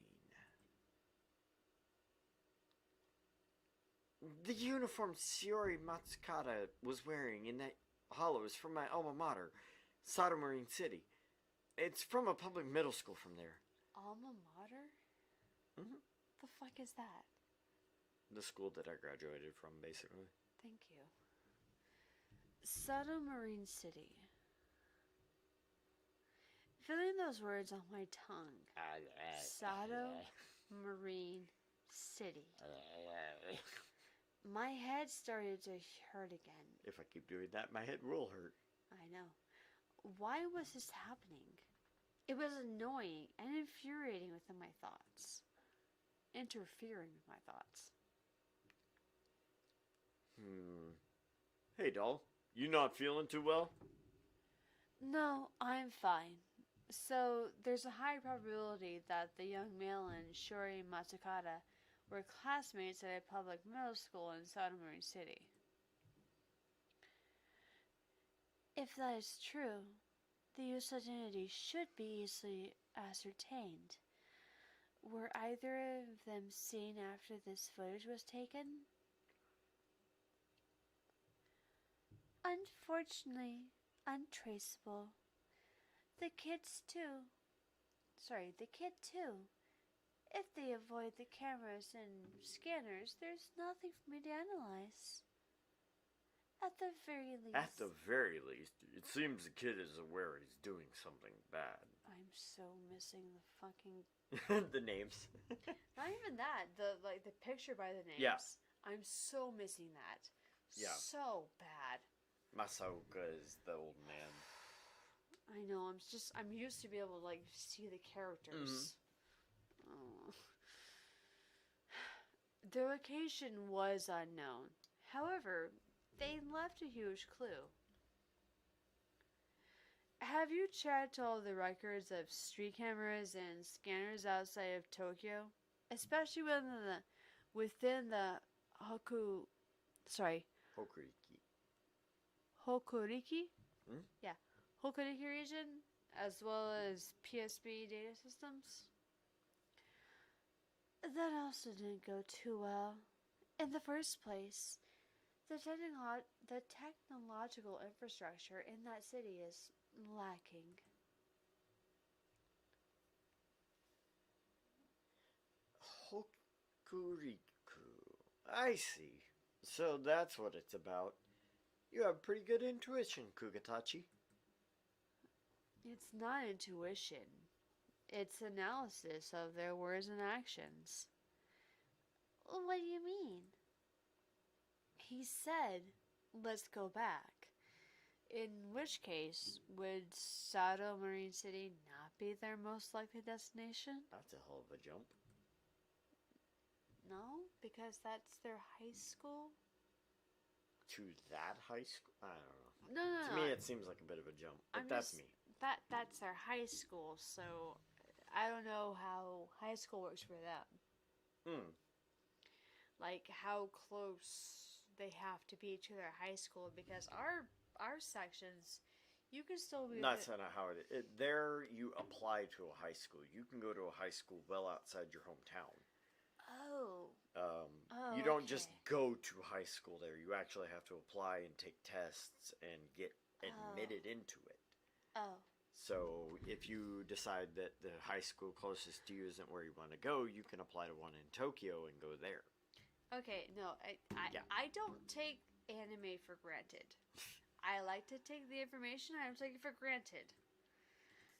The uniform Shiori Matsukata was wearing in that hollow is from my alma mater, Sato Marine City. It's from a public middle school from there. Alma mater? Mhm. The fuck is that? The school that I graduated from, basically. Thank you. Sato Marine City. Feeling those words on my tongue. Sato Marine city. My head started to hurt again. If I keep doing that, my head will hurt. I know. Why was this happening? It was annoying and infuriating within my thoughts. Interfering with my thoughts. Hey, doll. You not feeling too well? No, I'm fine. So, there's a high probability that the young male and Shori Matsukata were classmates at a public middle school in Sodoma City. If that is true, the youth's identity should be easily ascertained. Were either of them seen after this footage was taken? Unfortunately, untraceable. The kid too. If they avoid the cameras and scanners, there's nothing for me to analyze. At the very least, it seems the kid is aware he's doing something bad. I'm so missing the fucking. The names. Not even that. The picture by the names. Yeah. I'm so missing that. Yeah. So bad. Masaoka is the old man. I know. I'm used to be able to see the characters. Oh. The location was unknown. However, they left a huge clue. Have you checked all the records of street cameras and scanners outside of Tokyo? Especially within the Hokuriki? Yeah. Hokuriki region, as well as PSB data systems? That also didn't go too well. In the first place, the technological infrastructure in that city is lacking. Hokuriku. I see. So that's what it's about. You have pretty good intuition, Kugatachi. It's not intuition. It's analysis of their words and actions. What do you mean? He said, let's go back. In which case, would Sato Marine City not be their most likely destination? That's a hell of a jump. No, because that's their high school? To that high school? I don't know. No. To me, it seems like a bit of a jump, but that's me. That's their high school, so I don't know how high school works for them. Like how close they have to be to their high school, because our sections, you can still be. That's not how it is. There, you apply to a high school. You can go to a high school well outside your hometown. Oh. You don't just go to high school there. You actually have to apply and take tests and get admitted into it. Oh. So if you decide that the high school closest to you isn't where you want to go, you can apply to one in Tokyo and go there. Okay, no, I don't take anime for granted. I like to take the information I don't take it for granted.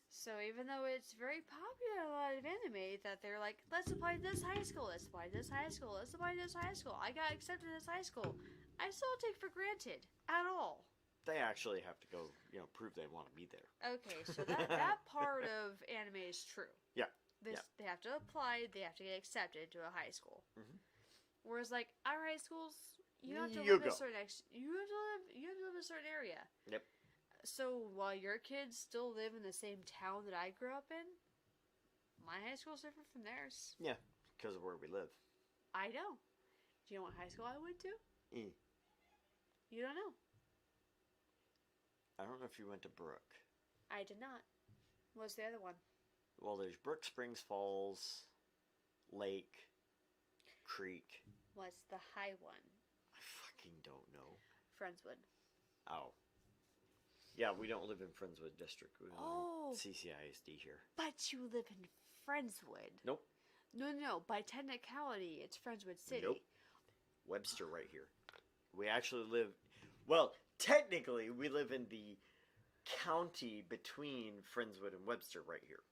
So even though it's very popular in a lot of anime that they're like, let's apply to this high school, let's apply to this high school, let's apply to this high school, I got accepted to this high school, I still don't take for granted at all. They actually have to go, prove they want to be there. Okay, so that part of anime is true. Yeah. They have to apply, they have to get accepted to a high school. Mm-hmm. Whereas like our high schools, you have to You live go. in a certain you have to live in a certain area. Yep. So while your kids still live in the same town that I grew up in, my high school is different from theirs. Yeah, because of where we live. I know. Do you know what high school I went to? You don't know. I don't know if you went to Brook. I did not. What's the other one? Well, there's Brook Springs Falls, Lake, Creek. What's the high one? I fucking don't know. Friendswood. Oh. Yeah, we don't live in Friendswood District. We live in CCISD here. But you live in Friendswood. Nope. No. By technicality, it's Friendswood City. Nope. Webster right here. We actually live... Well, technically, we live in the county between Friendswood and Webster right here.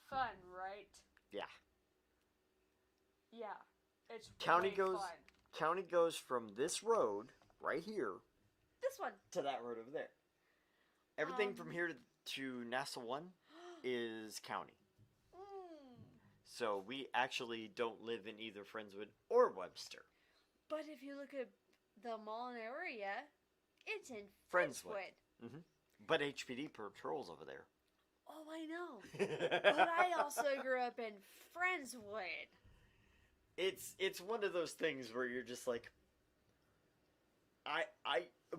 Fun, right? Yeah. Yeah. It's County way goes- fun. County goes from this road right here This one. to that road over there. Everything from Um, here to NASA 1 is county. So we actually don't live in either Friendswood or Webster. But if you look at the mall area, it's in Friendswood. Friendswood. But HPD patrols over there. Oh, I know. But I also grew up in Friendswood. It's one of those things where you're just like,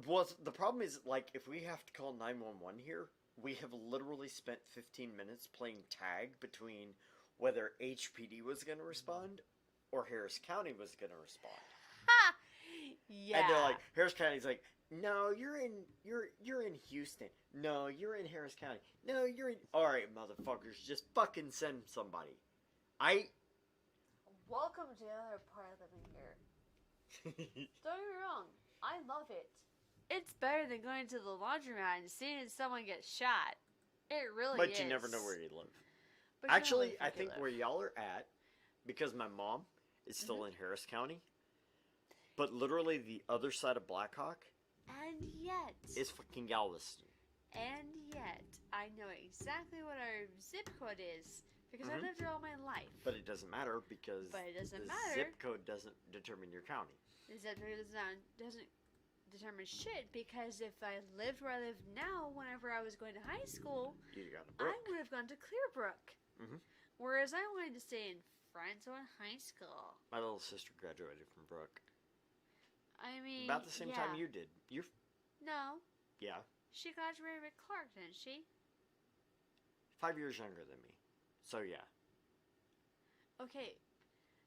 well, the problem is, like, if we have to call 911 here, we have literally spent 15 minutes playing tag between whether HPD was going to respond or Harris County was going to respond. Ha! Yeah. And they're like, Harris County's like, no, you're in Houston. No, you're in Harris County. No, you're in. All right, motherfuckers, just fucking send somebody. Welcome to the other part of living here. Don't get me wrong, I love it. It's better than going to the laundromat and seeing someone get shot. It really But is. you never know where you live. But you don't Actually, live I where you think live. where y'all are at, because my mom is still in Harris County, but literally the other side of Blackhawk And yet. is fucking Galveston. And yet. I know exactly what our zip code is. Because I Mhm. lived here all my life. But it doesn't matter because But it doesn't the matter. zip code doesn't determine your county. The zip code doesn't determine shit. Because if I lived where I live now, whenever I was going to high school, You got a I brook. would have gone to Clearbrook. Mhm. Whereas I wanted to stay in Friendswood High School. My little sister graduated from Brook I mean, about the same time yeah. you did. You're No, yeah, she graduated with Clark, didn't she? 5 years younger than me. So yeah, Okay,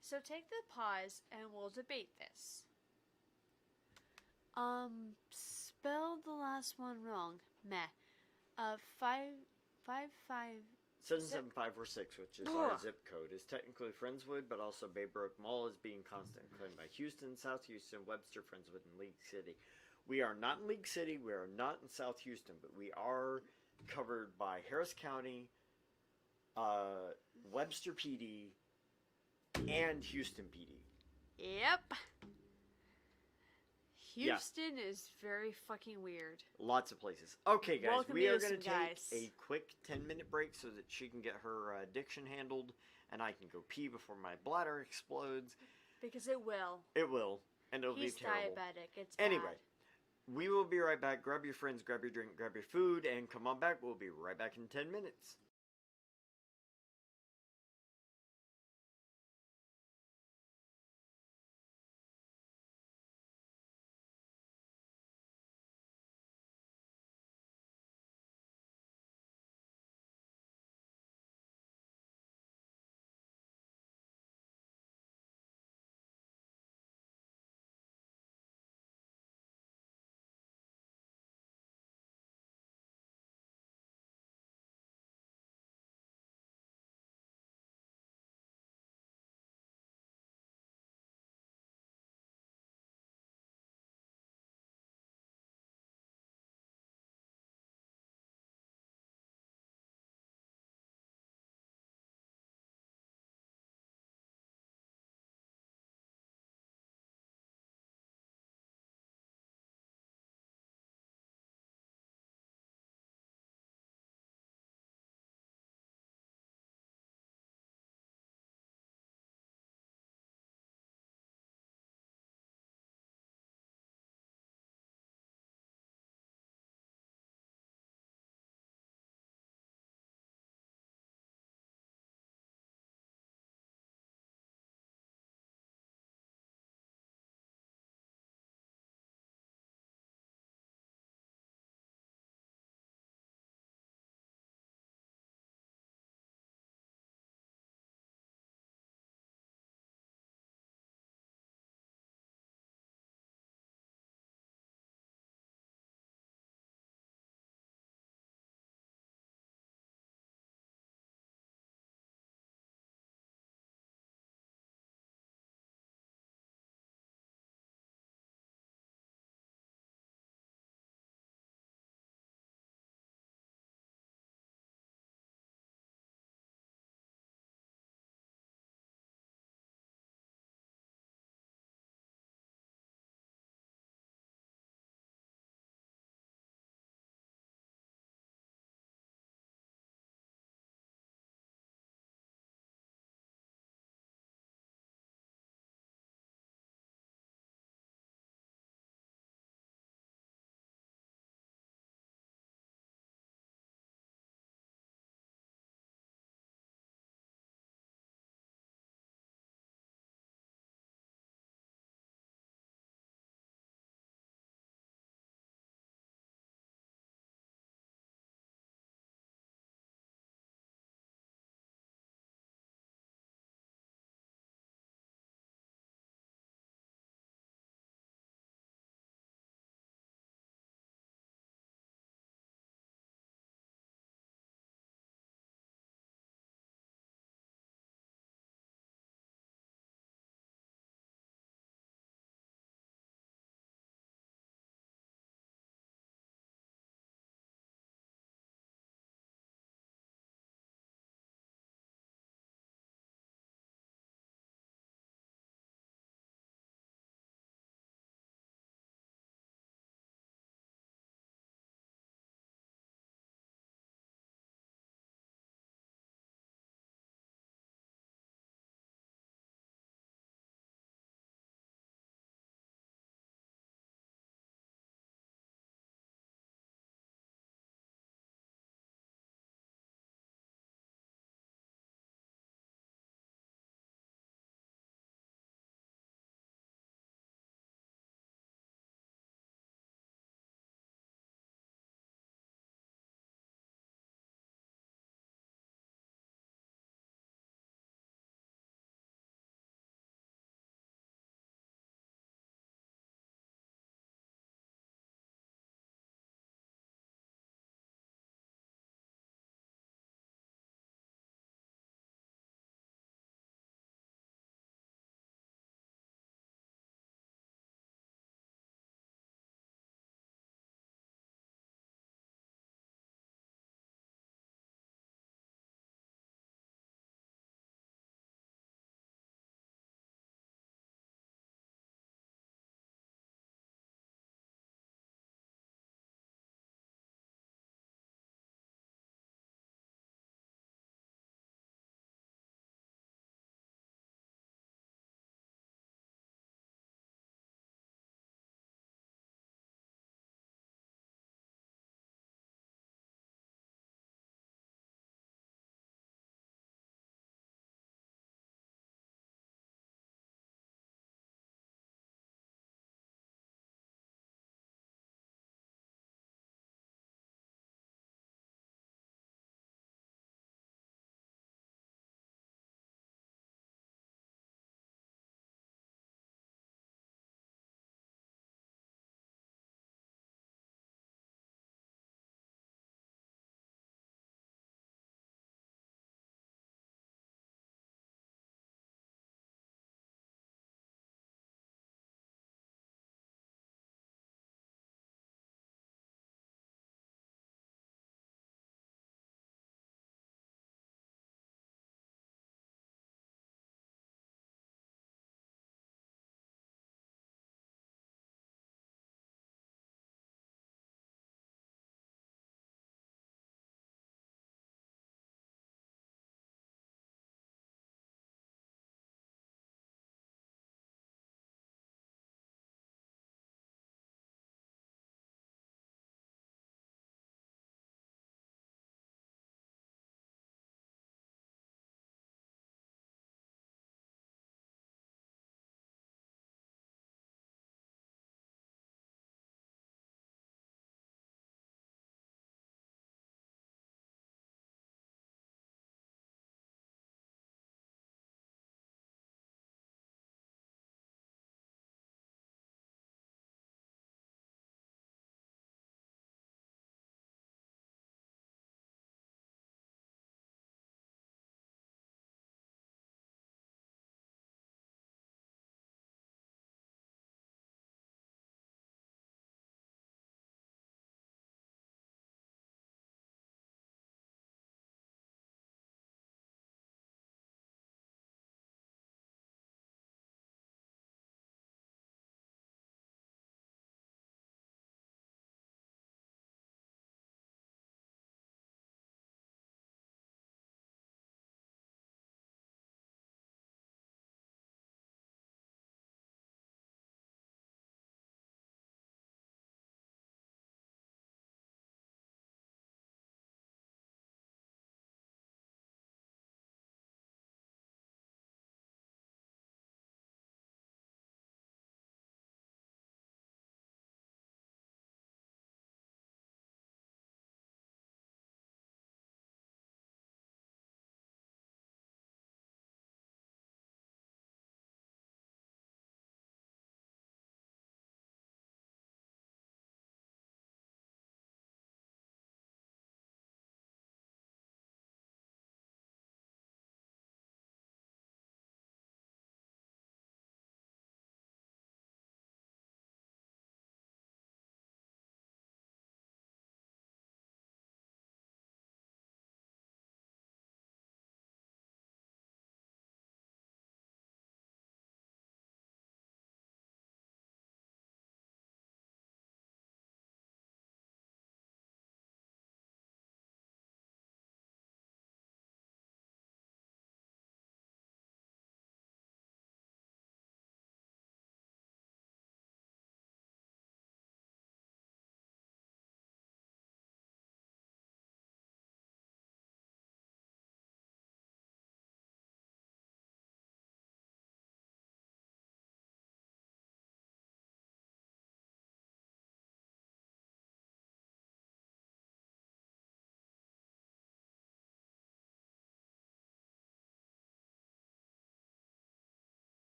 so take the pause and we'll debate this. Spelled the last one wrong. Meh. 555. 77546, which is our Ugh. zip code, is technically Friendswood, but also Baybrook Mall is being constantly claimed by Houston, South Houston, Webster, Friendswood, and League City. We are not in League City, we are not in South Houston, but we are covered by Harris County, Webster PD, and Houston PD. Yep. Yeah. Houston is very fucking weird. Lots of places. Okay, guys, Welcome we to are Houston, going to take guys. a quick 10-minute break so that she can get her addiction handled, and I can go pee before my bladder explodes. Because it will. It will, and it'll He's be terrible. diabetic. It's Anyway, bad. we will be right back. Grab your friends, grab your drink, grab your food, and come on back. We'll be right back in 10 minutes.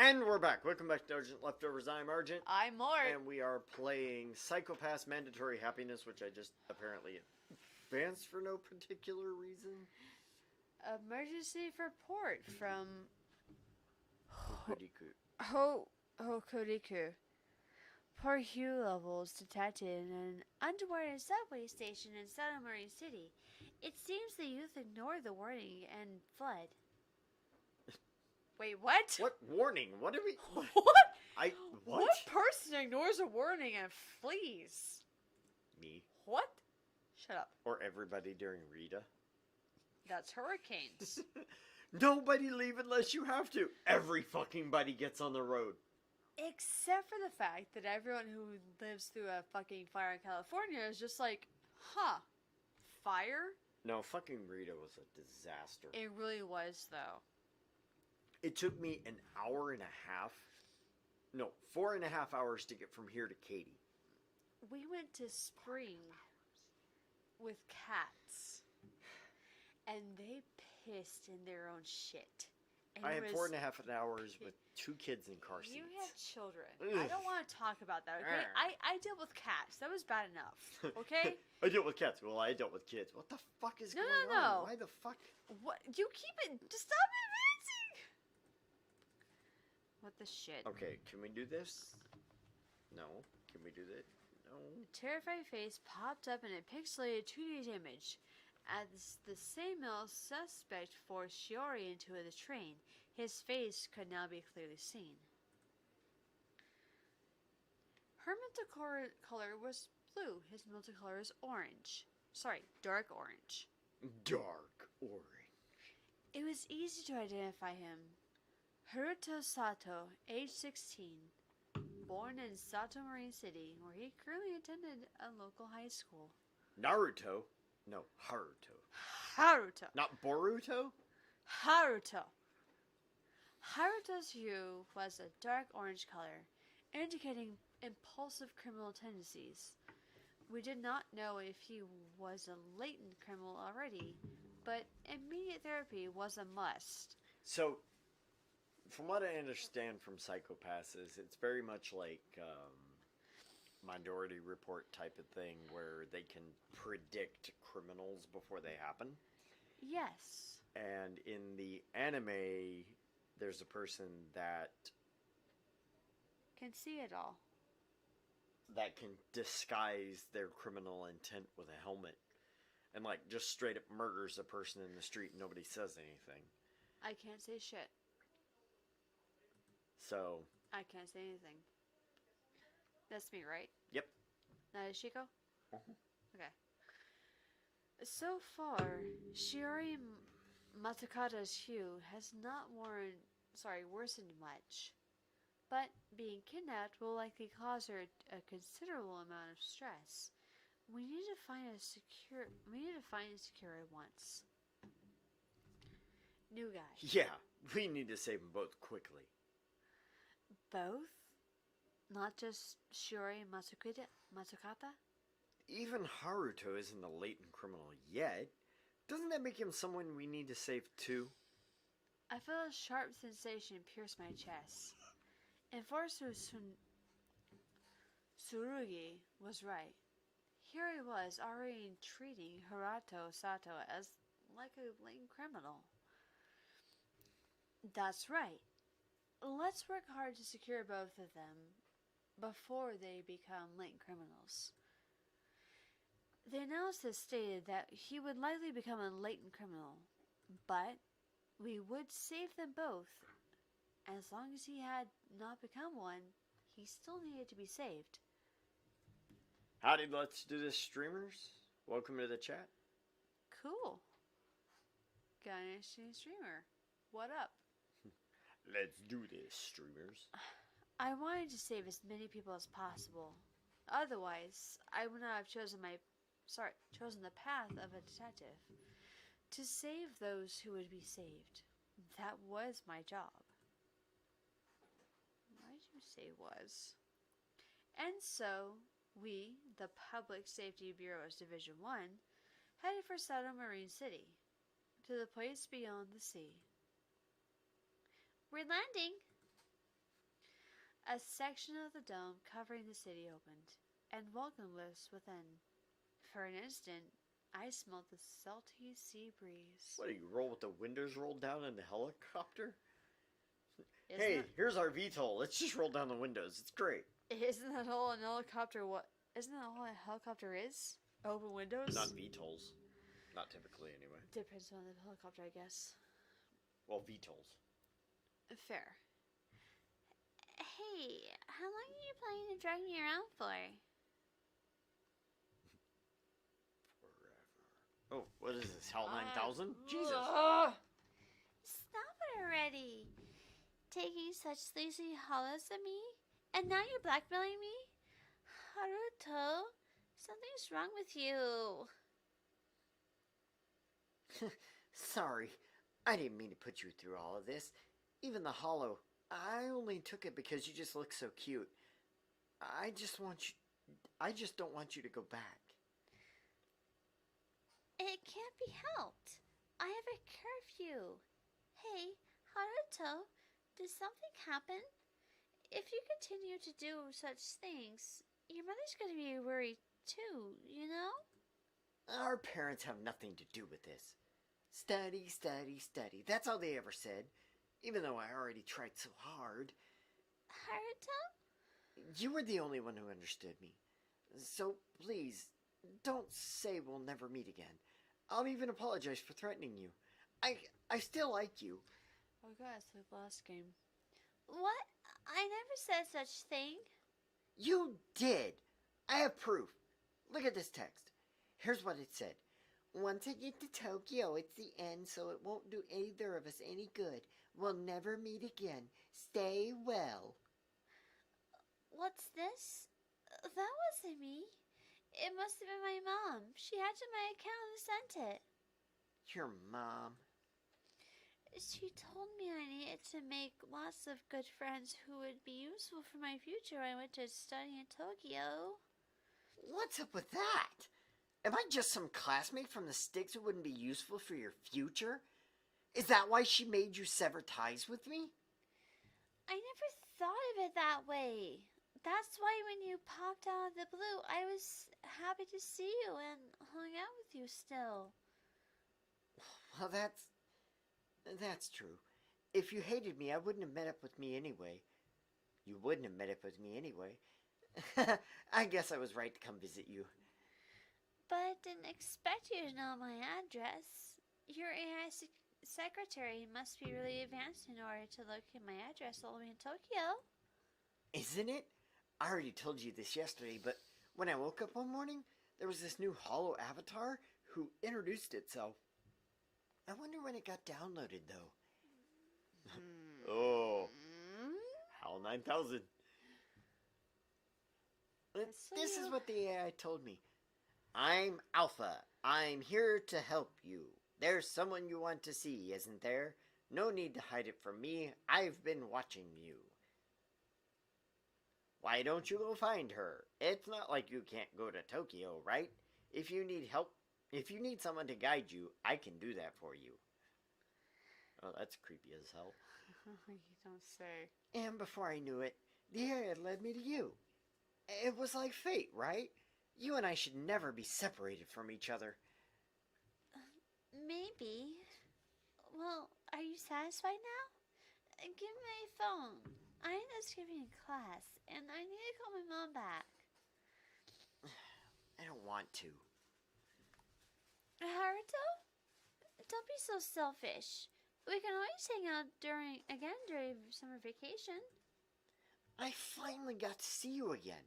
And we're back. Welcome back to Argent Leftovers. I'm Argent. I'm Mort. And we are playing Psycho Pass Mandatory Happiness, which I just apparently advanced for no particular reason. Emergency report from Hokuriku. Hokuriku. Poor Hugh levels detected in an underwater subway station in Southern Marine City. It seems the youth ignored the warning and fled. Wait, what? What warning? What are we... What? What? What person ignores a warning and flees? Me. What? Shut up. Or everybody during Rita. That's hurricanes. Nobody leave unless you have to. Every fucking buddy gets on the road. Except for the fact that everyone who lives through a fucking fire in California is just like, huh, fire? No, fucking Rita was a disaster. It really was, though. It took me an hour and a half. No, 4.5 hours to get from here to Katy. We went to Spring with cats, and they pissed in their own shit. And I it had was- 4.5 hours with 2 kids in car seats. You had children. Ugh. I don't want to talk about that, okay? I dealt with cats. That was bad enough, okay? I dealt with cats. Well, I dealt with kids. What the fuck is No, going no, on? no. Why the fuck? What? You keep it. Just stop advancing. What the shit? Okay, can we do this? No. Can we do that? No. A terrified face popped up in a pixelated 2D image. As the same male suspect forced Shiori into the train, his face could now be clearly seen. Her mental color was blue. His mental color is orange. Sorry, dark orange. Dark orange. It was easy to identify him. Haruto Sato, age 16, born in Sato Marine City, where he currently attended a local high school. Naruto? No, Haruto. Haruto. Not Boruto? Haruto. Haruto's hue was a dark orange color, indicating impulsive criminal tendencies. We did not know if he was a latent criminal already, but immediate therapy was a must. So, from what I understand from Psycho-Passes, it's very much like Minority Report type of thing where they can predict criminals before they happen. Yes. And in the anime, there's a person that Can see it all. can disguise their criminal intent with a helmet and like just straight up murders a person in the street and nobody says anything. I can't say shit. So, I can't say anything. That's me, right? yep. That is Shiko? Mhm. Okay. So far, Shiori Matsukata's hue has not worsened much. But being kidnapped will likely cause her a considerable amount of stress. We need to find and secure her once. New guy. Yeah, we need to save them both quickly. Both? Not just Shiori and Matsukata? Even Haruto isn't a latent criminal yet. Doesn't that make him someone we need to save too? I felt a sharp sensation pierce my chest. Enforcer Tsurugi was right. Here he was already treating Haruto Sato as like a latent criminal. That's right. Let's work hard to secure both of them before they become latent criminals. The analysis stated that he would likely become a latent criminal, but we would save them both. As long as he had not become one, he still needed to be saved. Howdy, let's do this, streamers. Welcome to the chat. Cool. Got an interesting streamer. What up? Let's do this, streamers. I wanted to save as many people as possible. Otherwise, I would not have chosen the path of a detective. To save those who would be saved. That was my job. Why did you say was? And so, we, the Public Safety Bureau's Division 1, headed for Sato Marine City, to the place beyond the sea. We're landing! A section of the dome covering the city opened, and welcome was within. For an instant, I smelled the salty sea breeze. What do you roll with the windows rolled down in the helicopter? Isn't Hey, that- here's our VTOL. Let's just roll down the windows. It's great. Isn't that all an helicopter? Isn't that all a helicopter is? Open windows. Not VTOLs. Not typically, anyway. Depends on the helicopter, I guess. Well, VTOLs. Fair. Hey, how long are you planning to drag me around for? Forever. Oh, what is this? HAL 9000? Jesus. Stop it already! Taking such sleazy hollows at me? And now you're blackmailing me? Haruto, something's wrong with you. Sorry. I didn't mean to put you through all of this. Even the hollow. I only took it because you just look so cute. I just don't want you to go back. It can't be helped. I have a curfew. Hey, Haruto, did something happen? If you continue to do such things, your mother's going to be worried too, you know? Our parents have nothing to do with this. Study, study, study. That's all they ever said. Even though I already tried so hard. Haruto? You were the only one who understood me. So please, don't say we'll never meet again. I'll even apologize for threatening you. I still like you. Oh god, it's like the last game. What? I never said such thing. You did. I have proof. Look at this text. Here's what it said. Once I get to Tokyo, it's the end, so it won't do either of us any good. We'll never meet again. Stay well. What's this? That wasn't me. It must have been my mom. She hacked in my account and sent it. Your mom. She told me I needed to make lots of good friends who would be useful for my future when I went to study in Tokyo. What's up with that? Am I just some classmate from the sticks who wouldn't be useful for your future? Is that why she made you sever ties with me? I never thought of it that way. That's why when you popped out of the blue, I was happy to see you and hung out with you still. Well, that's true. If you hated me, I wouldn't have met up with me anyway. You wouldn't have met up with me anyway. I guess I was right to come visit you. But I didn't expect you to know my address. Your AI secretary must be really advanced in order to locate my address all the way in Tokyo. Isn't it? I already told you this yesterday, but when I woke up one morning, there was this new hollow avatar who introduced itself. I wonder when it got downloaded, though. Oh, HAL 9000. This is what the AI told me. I'm Alpha. I'm here to help you. There's someone you want to see, isn't there? No need to hide it from me. I've been watching you. Why don't you go find her? It's not like you can't go to Tokyo, right? If you need help, if you need someone to guide you, I can do that for you. Oh, that's creepy as hell. You don't say. And before I knew it, the AI had led me to you. It was like fate, right? You and I should never be separated from each other. Maybe. Well, are you satisfied now? Give me my phone. I'm just giving a class, and I need to call my mom back. I don't want to. Haruto? Don't be so selfish. We can always hang out during summer vacation. I finally got to see you again.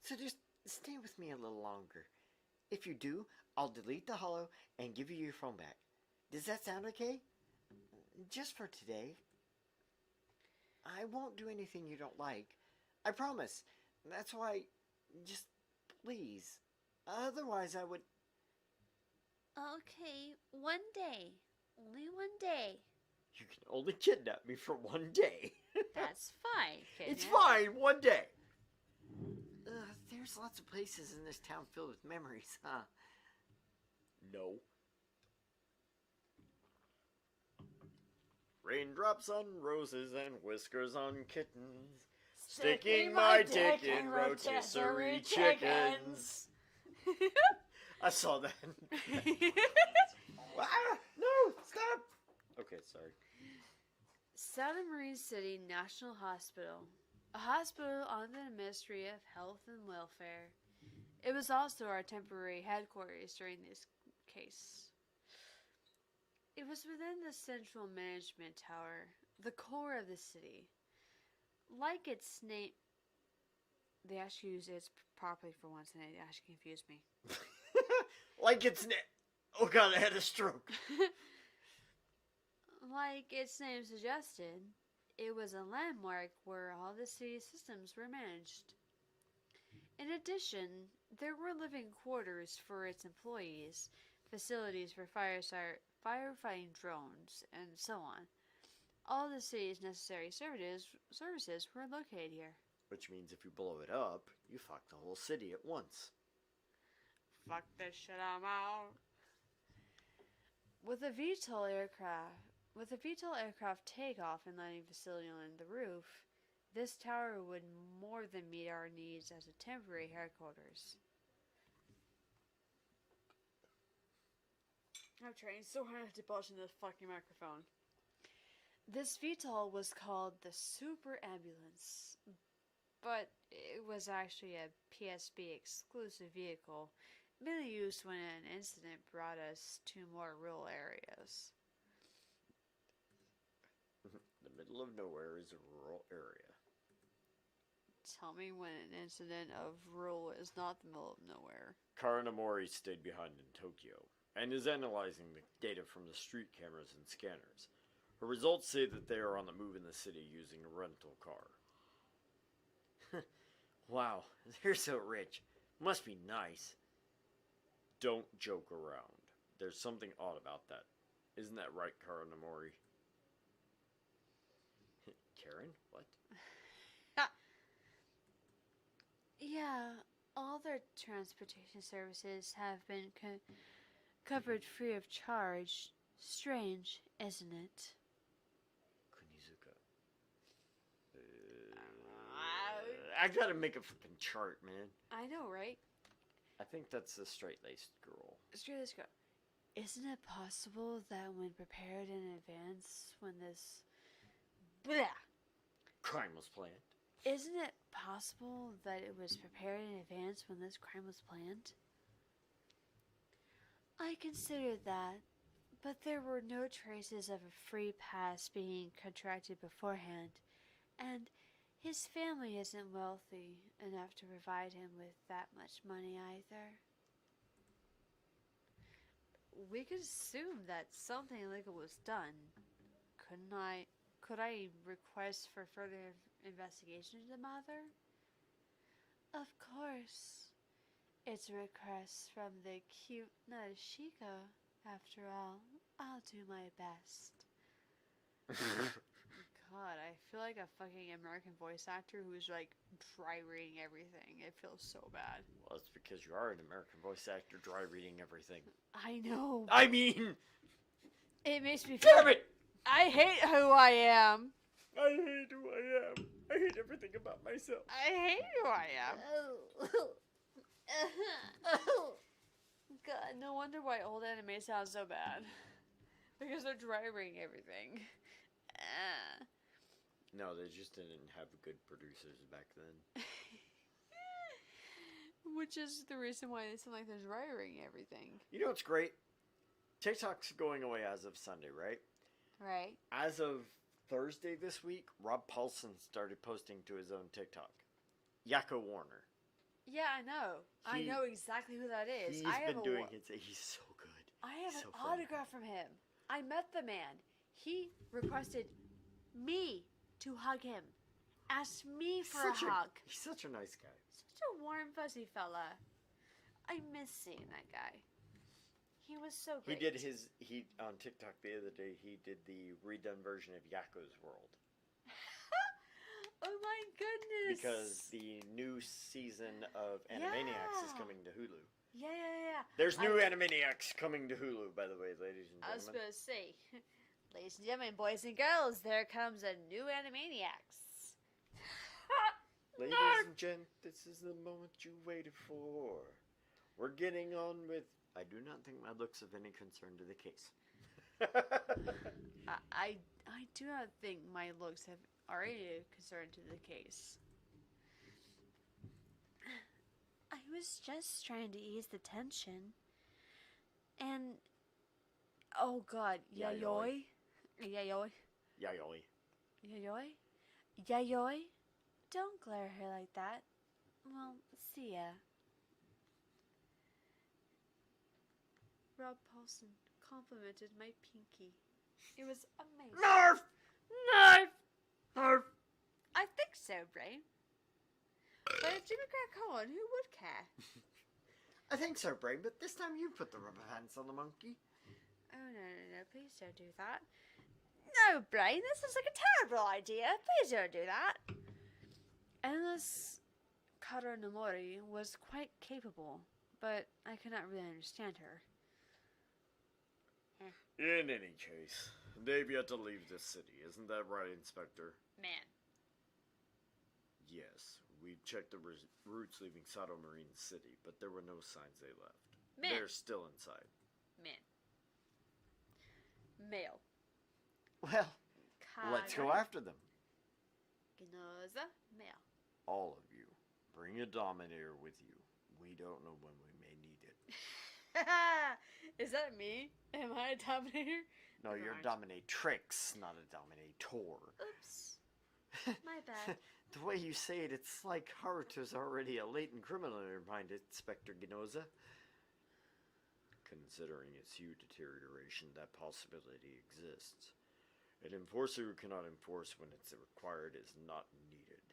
So just stay with me a little longer. If you do, I'll delete the hollow and give you your phone back. Does that sound okay? Just for today. I won't do anything you don't like. I promise. That's why, just please. Otherwise I would... Okay, one day. Only one day. You can only kidnap me for one day. That's fine, It's kidnap. fine, one day. There's lots of places in this town filled with memories, huh? No. Raindrops on roses and whiskers on kittens. Sticking my dick in rotisserie chickens. I saw that. Ah, no, stop. Okay, sorry. Santa Maria City National Hospital, a hospital under the Ministry of Health and Welfare. It was also our temporary headquarters during this case. It was within the Central Management Tower, the core of the city. Like its name... They actually use it properly for once, and it actually confused me. Like it's oh god, I had a stroke. Like its name suggested, it was a landmark where all the city systems were managed. In addition, there were living quarters for its employees, facilities for firefighting drones, and so on. All the city's necessary services were located here. Which means if you blow it up, you fuck the whole city at once. Fuck this shit, I'm out. With a VTOL aircraft takeoff and landing facility on the roof, this tower would more than meet our needs as a temporary headquarters. I'm trying so hard to belch in this fucking microphone. This VTOL was called the Super Ambulance, but it was actually a PSB exclusive vehicle, mainly used when an incident brought us to more rural areas. The middle of nowhere is a rural area. Tell me when an incident of rural is not the middle of nowhere. Karanamori stayed behind in Tokyo and is analyzing the data from the street cameras and scanners. Her results say that they are on the move in the city using a rental car. Wow, they're so rich. Must be nice. Don't joke around. There's something odd about that. Isn't that right, Karanamori? Karen? What? Yeah, all their transportation services have been covered free of charge. Strange, isn't it? Kunizuka. I gotta make a fucking chart, man. I know, right? I think that's the straight-laced girl. Let's go. Isn't it possible that when prepared in advance, when this... Blah! Crime was planned. Isn't it possible that it was prepared in advance when this crime was planned? I considered that, but there were no traces of a free pass being contracted beforehand, and his family isn't wealthy enough to provide him with that much money either. We could assume that something illegal was done. Could I request for further investigation into the matter? Of course. It's a request from the cute Nadeshiko. After all, I'll do my best. God, I feel like a fucking American voice actor who's like dry reading everything. It feels so bad. Well, it's because you are an American voice actor dry reading everything. I know. I mean... It makes me feel... Damn it! I hate who I am. I hate who I am. I hate everything about myself. I hate who I am. God, no wonder why old anime sounds so bad. Because they're dry reading everything. No, they just didn't have good producers back then. Which is the reason why they sound like they're dry reading everything. You know what's great? TikTok's going away as of Sunday, right? Right. As of Thursday this week, Rob Paulson started posting to his own TikTok. Yakko Warner. Yeah, I know. I know exactly who that is. He's been doing it. He's so good. I have so an funny. autograph from him. I met the man. He requested me to hug him. Asked me for a hug. He's such a nice guy. Such a warm, fuzzy fella. I miss seeing that guy. He was so great. He on TikTok the other day, he did the redone version of Yakko's World. Oh my goodness. Because the new season of Animaniacs is coming to Hulu. Yeah. There's new Animaniacs coming to Hulu, by the way, ladies and gentlemen. I was going to say, ladies and gentlemen, boys and girls, there comes a new Animaniacs. Ladies and gent, this is the moment you waited for. We're getting on with. I do not think my looks of any concern to the case. I do not think my looks are any concern to the case. I was just trying to ease the tension. And oh god, yayoi. Yayoi. Yayoi. Yayoi? Yayoi? Don't glare at her like that. Well, see ya. Rob Paulson complimented my pinky. It was amazing. Narf! Narf! Narf! I think so, Brain. But if Jimmy Crack Cohen, who would care? I think so, Brain, but this time you put the rubber pants on the monkey. Oh, no, please don't do that. No, Brain, this is like a terrible idea. Please don't do that. Endless Kara Nomori was quite capable, but I could not really understand her. In any case, they've yet to leave this city, isn't that right, Inspector? Man. Yes, we checked the routes leaving Sato Marine City, but there were no signs they left. Man. They're still inside. Man. Male. Well, let's go after them. Gnoza. Male. All of you, bring a Dominator with you. We don't know when we may need it. Is that me? Am I a Dominator? No, you're a Dominatrix, not a Dominator. Oops. My bad. The way you say it, it's like Haruto's already a latent criminal in your mind, Inspector Ginoza. Considering its huge deterioration, that possibility exists. An enforcer who cannot enforce when it's required is not needed.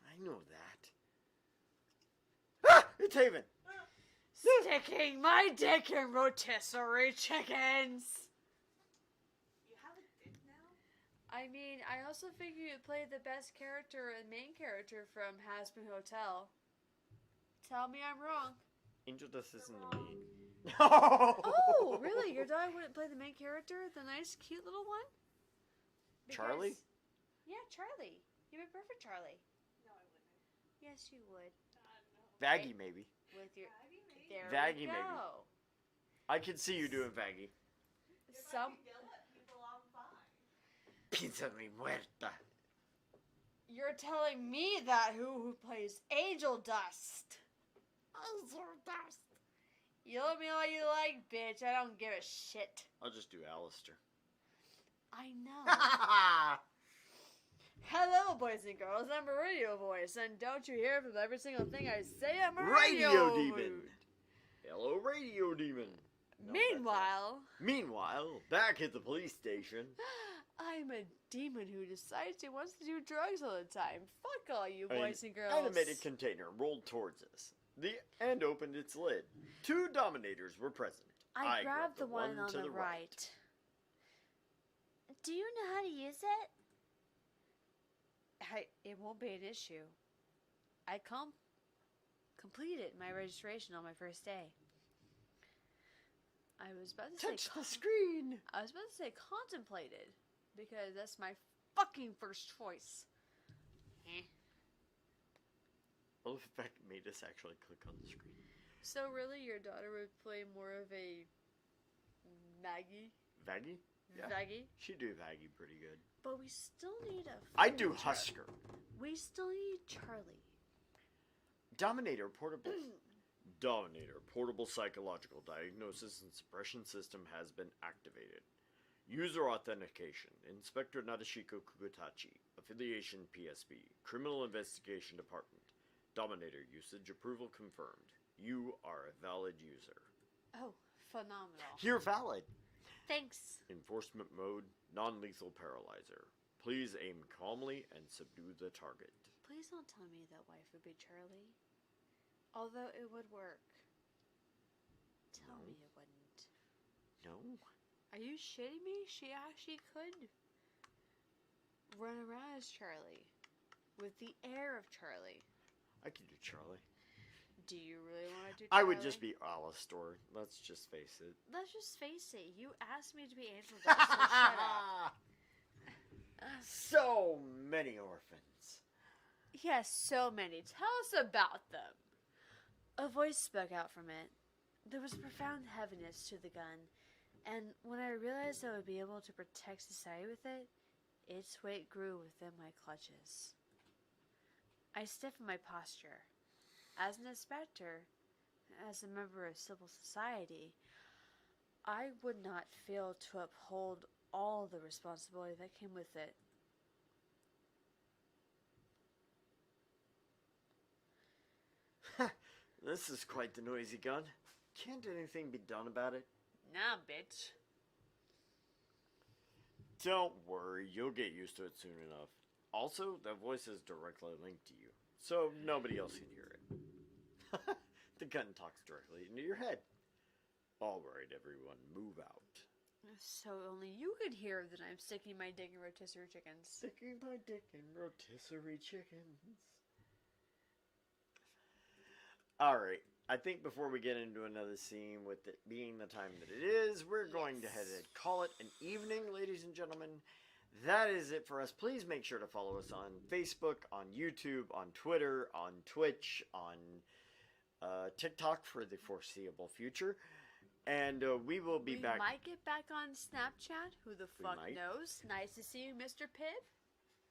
I know that. Ah! It's Haven! Sticking my dick in rotisserie chickens! You have a dick now? I mean, I also figure you'd play the best character and main character from Hazbin Hotel. Tell me I'm wrong. Angel Dust isn't a me. Oh, really? Your dog wouldn't play the main character? The nice, cute little one? Charlie? Yeah, Charlie. You'd be perfect, Charlie. No, I wouldn't. Yes, you would. No. Vaggie, maybe. With your... Maggie, maybe. There Vaggie, we go. maybe. I can see you doing Vaggie. Some... Yell at people on fine. Pizza mi muerta. You're telling me that who plays Angel Dust? Angel Dust. You let me all you like, bitch. I don't give a shit. I'll just do Alistair. I know. Hello, boys and girls. I'm a radio voice, and don't you hear from every single thing I say? I'm a radio Demon. mood. Hello, Radio Demon. No, Meanwhile, back at the police station. I'm a demon who decides he wants to do drugs all the time. Fuck all you boys and girls. An animated container rolled towards us. And opened its lid. 2 Dominators were present. I grabbed the one on to the right. Do you know how to use it? It won't be an issue. I completed my registration on my first day. I was about to Touch say the screen. I was about to say contemplated because that's my fucking first choice. Well, the fact it made us actually click on the screen. So really, your daughter would play more of a Maggie? Vaggie? Yeah. Vaggie? She'd do Vaggie pretty good. But we still need a... I do Husker. We still need Charlie. Dominator portable. Dominator portable psychological diagnosis and suppression system has been activated. User authentication. Inspector Nadeshiko Kugutachi. Affiliation PSB. Criminal Investigation Department. Dominator usage approval confirmed. You are a valid user. Oh, phenomenal. You're valid. Thanks. Enforcement mode, non-lethal paralyzer. Please aim calmly and subdue the target. Please don't tell me that wife would be Charlie. Although it would work. Tell No. me it wouldn't. No? Are you shitting me? She actually could run around as Charlie. With the air of Charlie. I could do Charlie. Do you really want to do Charlie? I would just be Alistair. Let's just face it. Let's just face it. You asked me to be Angel Dust, so shut up. So many orphans. Yes, so many. Tell us about them. A voice spoke out from it. There was a profound heaviness to the gun, and when I realized I would be able to protect society with it, its weight grew within my clutches. I stiffened my posture. As an inspector, as a member of civil society, I would not fail to uphold all the responsibility that came with it. This is quite the noisy gun. Can't anything be done about it? Nah, bitch. Don't worry, you'll get used to it soon enough. Also, that voice is directly linked to you, so nobody else can hear it. The gun talks directly into your head. All right, everyone, move out. So only you could hear that I'm sticking my dick in rotisserie chickens. Sticking my dick in rotisserie chickens. Alright, I think before we get into another scene, with it being the time that it is, we're going to head and call it an evening, ladies and gentlemen. That is it for us. Please make sure to follow us on Facebook, on YouTube, on Twitter, on Twitch, on TikTok for the foreseeable future. And we will be back. We might get back on Snapchat. Who the fuck might. knows? Nice to see you, Mr. Pibb.